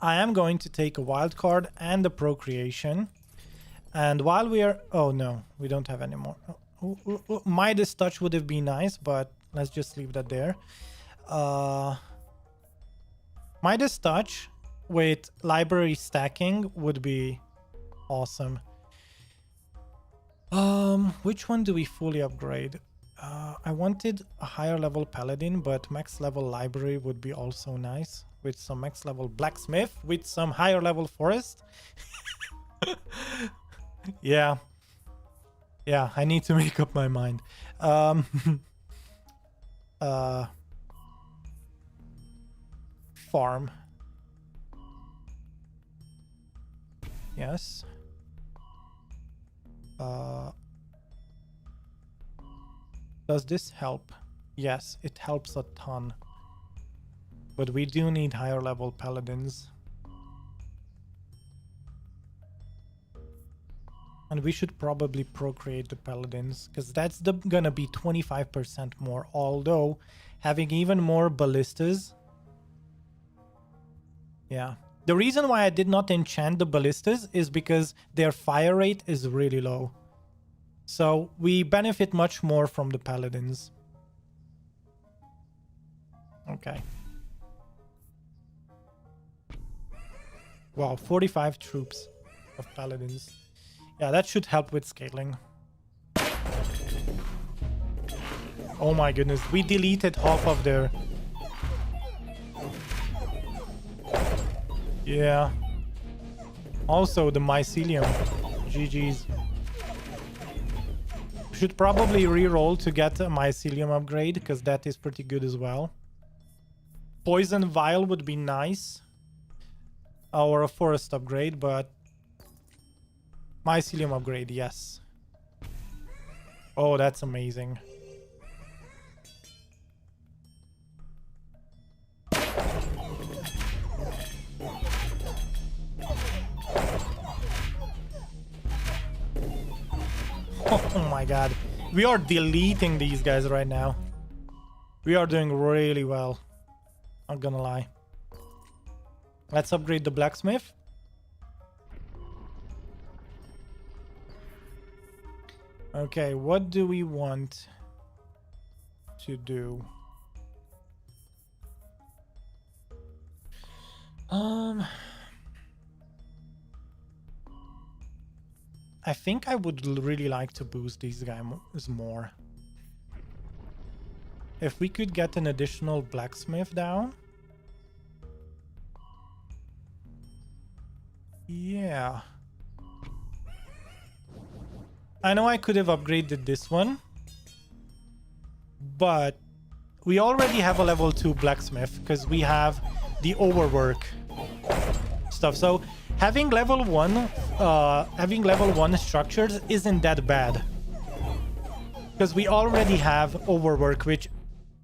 I am going to take a wild card and a procreation. And while we are... Oh, no. We don't have any more. Midas Touch would have been nice, but let's just leave that there. Midas Touch with library stacking would be awesome. Which one do we fully upgrade? I wanted a higher level paladin, but max level library would be also nice, with some max level blacksmith with some higher level forest. Yeah, I need to make up my mind. Farm. Yes. Does this help? Yes, it helps a ton. But we do need higher level paladins. And we should probably procreate the paladins, because that's gonna be 25% more. Although, having even more ballistas... Yeah. The reason why I did not enchant the ballistas is because their fire rate is really low. So we benefit much more from the paladins. Okay. Wow, 45 troops of paladins. Yeah, that should help with scaling. Oh my goodness, we deleted half of their... Yeah. Also, the mycelium. GG's. Should probably re-roll to get a mycelium upgrade, because that is pretty good as well. Poison vial would be nice. Or a forest upgrade, but mycelium upgrade, yes. Oh, that's amazing. Oh my god. We are deleting these guys right now. We are doing really well. Not gonna lie. Let's upgrade the blacksmith. Okay, what do we want to do? I think I would really like to boost these guys more. If we could get an additional blacksmith down. Yeah. I know I could have upgraded this one, but we already have a level 2 blacksmith because we have the overwork stuff. So having level 1 structures isn't that bad, because we already have overwork, which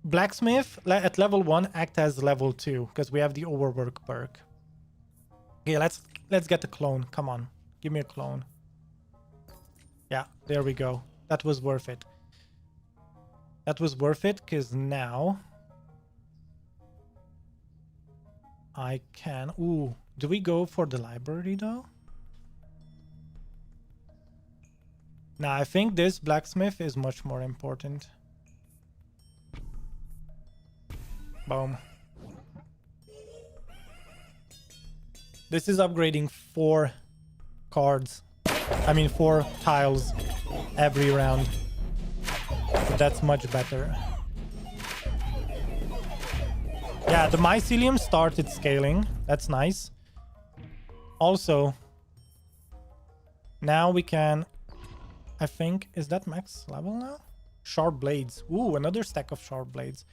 blacksmith at level 1 act as level 2 because we have the overwork perk. Okay, let's get the clone. Come on, give me a clone. Yeah, there we go. That was worth it. That was worth it because now I can... Ooh, do we go for the library though? Nah, I think this blacksmith is much more important. Boom. This is upgrading 4 cards. I mean 4 tiles every round. So that's much better. Yeah, the mycelium started scaling. That's nice. Also, now we can... I think... Is that max level now? Sharp blades. Ooh, another stack of sharp blades.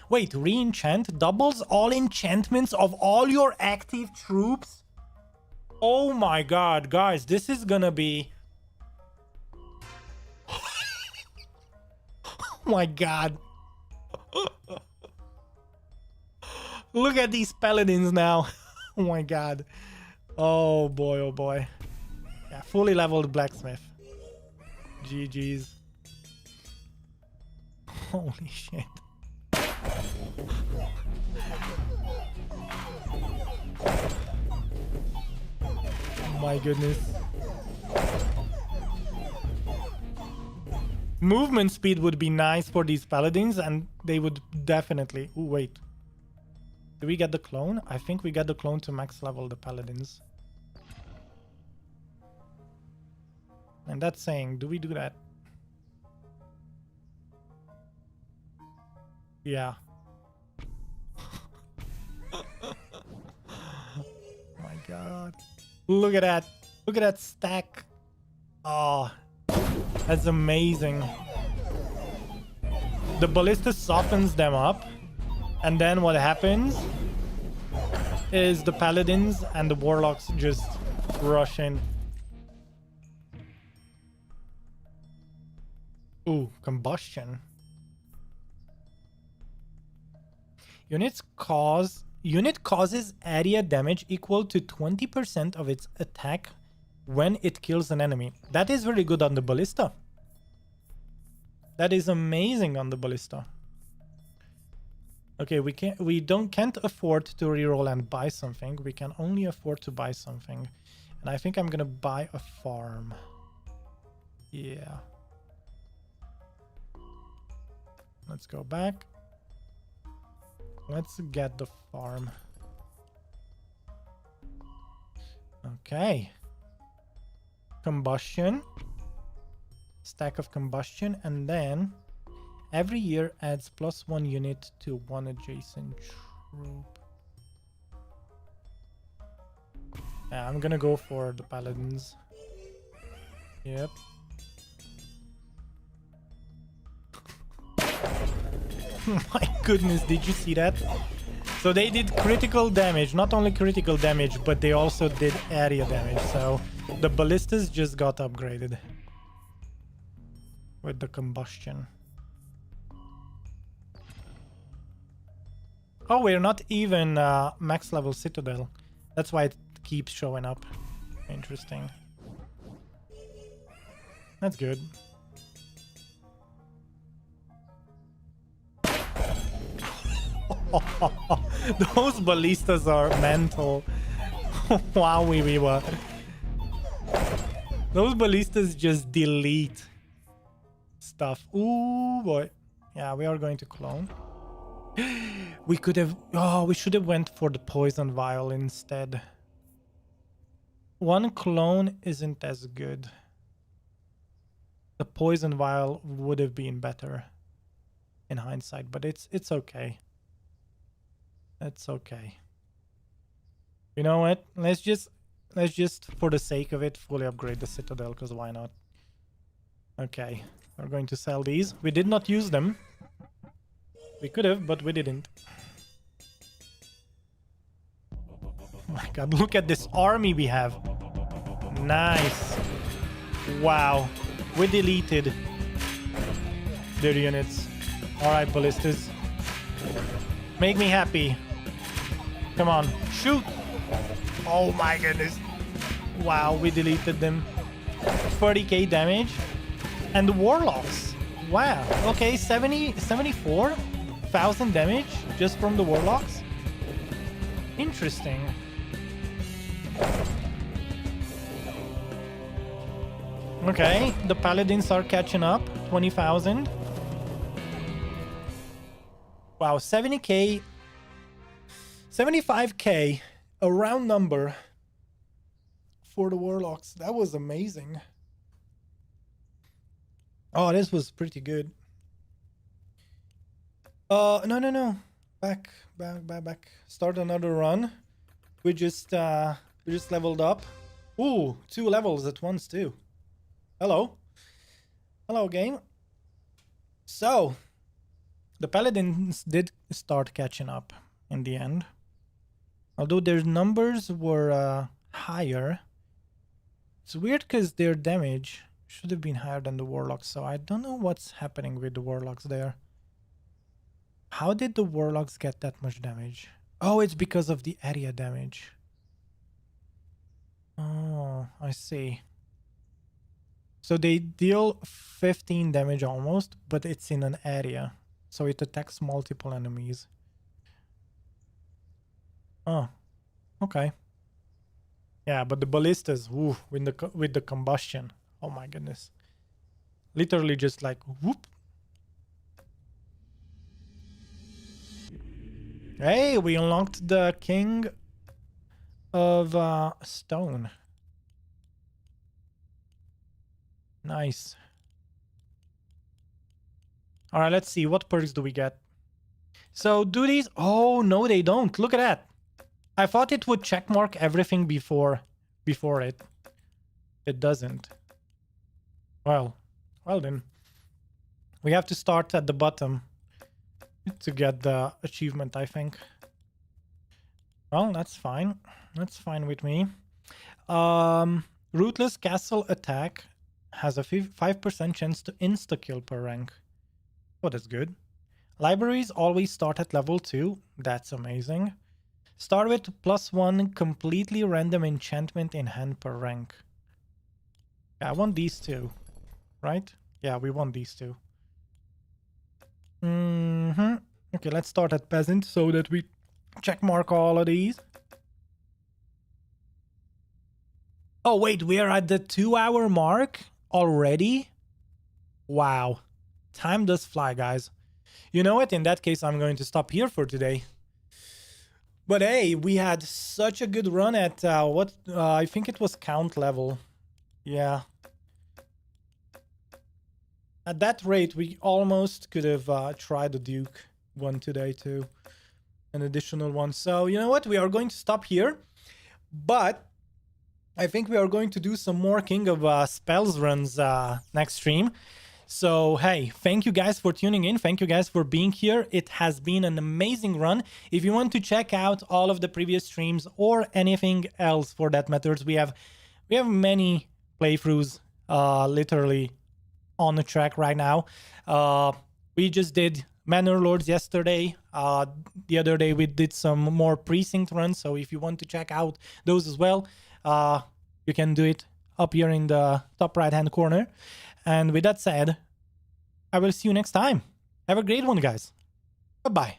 Wait, re-enchant doubles all enchantments of all your active troops? Oh my god, guys, this is gonna be... Oh my god. Look at these paladins now. Oh my god. Oh boy, oh boy. Yeah, fully leveled blacksmith. GG's. Holy shit. Oh my goodness. Movement speed would be nice for these paladins, and they would definitely... Ooh, wait. Do we get the clone? I think we get the clone to max level the paladins. And that's saying, do we do that? Yeah. Oh my god. Look at that. Look at that stack. Oh, that's amazing. The ballista softens them up. And then what happens is the paladins and the warlocks just rush in. Ooh, combustion. Unit causes area damage equal to 20% of its attack when it kills an enemy. That is very good on the ballista. That is amazing on the ballista. Okay, we can't afford to reroll and buy something. We can only afford to buy something. And I think I'm gonna buy a farm. Yeah. Let's go back. Let's get the farm. Okay. Combustion. Stack of combustion, and then every year adds +1 unit to one adjacent troop. Yeah, I'm gonna go for the paladins. Yep. My goodness, did you see that? So they did critical damage, not only critical damage, but they also did area damage. So the ballistas just got upgraded with the combustion. Oh, we're not even max level citadel. That's why it keeps showing up. Interesting. That's good. Those ballistas are mental. Wow, we were. Those ballistas just delete stuff. Ooh, boy. Yeah, we are going to clone. We could have... Oh, we should have went for the poison vial instead. One clone isn't as good. The poison vial would have been better in hindsight, but it's okay. It's okay. You know what? Let's just for the sake of it fully upgrade the citadel, because why not? Okay, we're going to sell these. We did not use them. We could have, but we didn't. Oh my god, look at this army we have. Nice. Wow. We deleted their units. Alright, ballistas. Make me happy. Come on, shoot! Oh my goodness. Wow, we deleted them. 30k damage. And the warlocks. Wow. Okay, 74,000 damage just from the warlocks. Interesting. Okay, the paladins are catching up. 20,000. Wow, 70k. 75k. A round number for the warlocks. That was amazing. Oh, this was pretty good. No. Back. Start another run. We just leveled up. Ooh, 2 levels at once too. Hello. Hello, game. So, the paladins did start catching up in the end. Although their numbers were higher. It's weird because their damage should have been higher than the warlocks, so I don't know what's happening with the warlocks there. How did the warlocks get that much damage? Oh, it's because of the area damage. Oh, I see. So they deal 15 damage almost, but it's in an area. So it attacks multiple enemies. Oh, okay. Yeah, but the ballistas, woo, with the combustion. Oh my goodness. Literally just like whoop. Hey, we unlocked the King of Stone. Nice. All right, let's see. What perks do we get? So do these... Oh, no, they don't. Look at that. I thought it would checkmark everything before it. It doesn't. Well then. We have to start at the bottom to get the achievement, I think. Well, that's fine. That's fine with me. Rootless Castle Attack has a 5% chance to insta-kill per rank. Oh, that's good. Libraries always start at level 2. That's amazing. Start with +1 completely random enchantment in hand per rank. Yeah, I want these two. Right? Yeah, we want these two. Okay, let's start at Peasant so that we checkmark all of these. Oh, wait, we are at the 2-hour mark already? Wow. Time does fly, guys. You know what? In that case, I'm going to stop here for today. But hey, we had such a good run at I think it was count level. Yeah. At that rate, we almost could have tried the Duke one today too. An additional one. So, you know what? We are going to stop here. But I think we are going to do some more King of Spells runs next stream. So, hey, thank you guys for tuning in. Thank you guys for being here. It has been an amazing run. If you want to check out all of the previous streams or anything else for that matter, we have many playthroughs literally on the track right now. We just did Manor Lords yesterday. The other day we did some more precinct runs. So if you want to check out those as well, you can do it up here in the top right hand corner. And with that said, I will see you next time. Have a great one, guys. Bye-bye.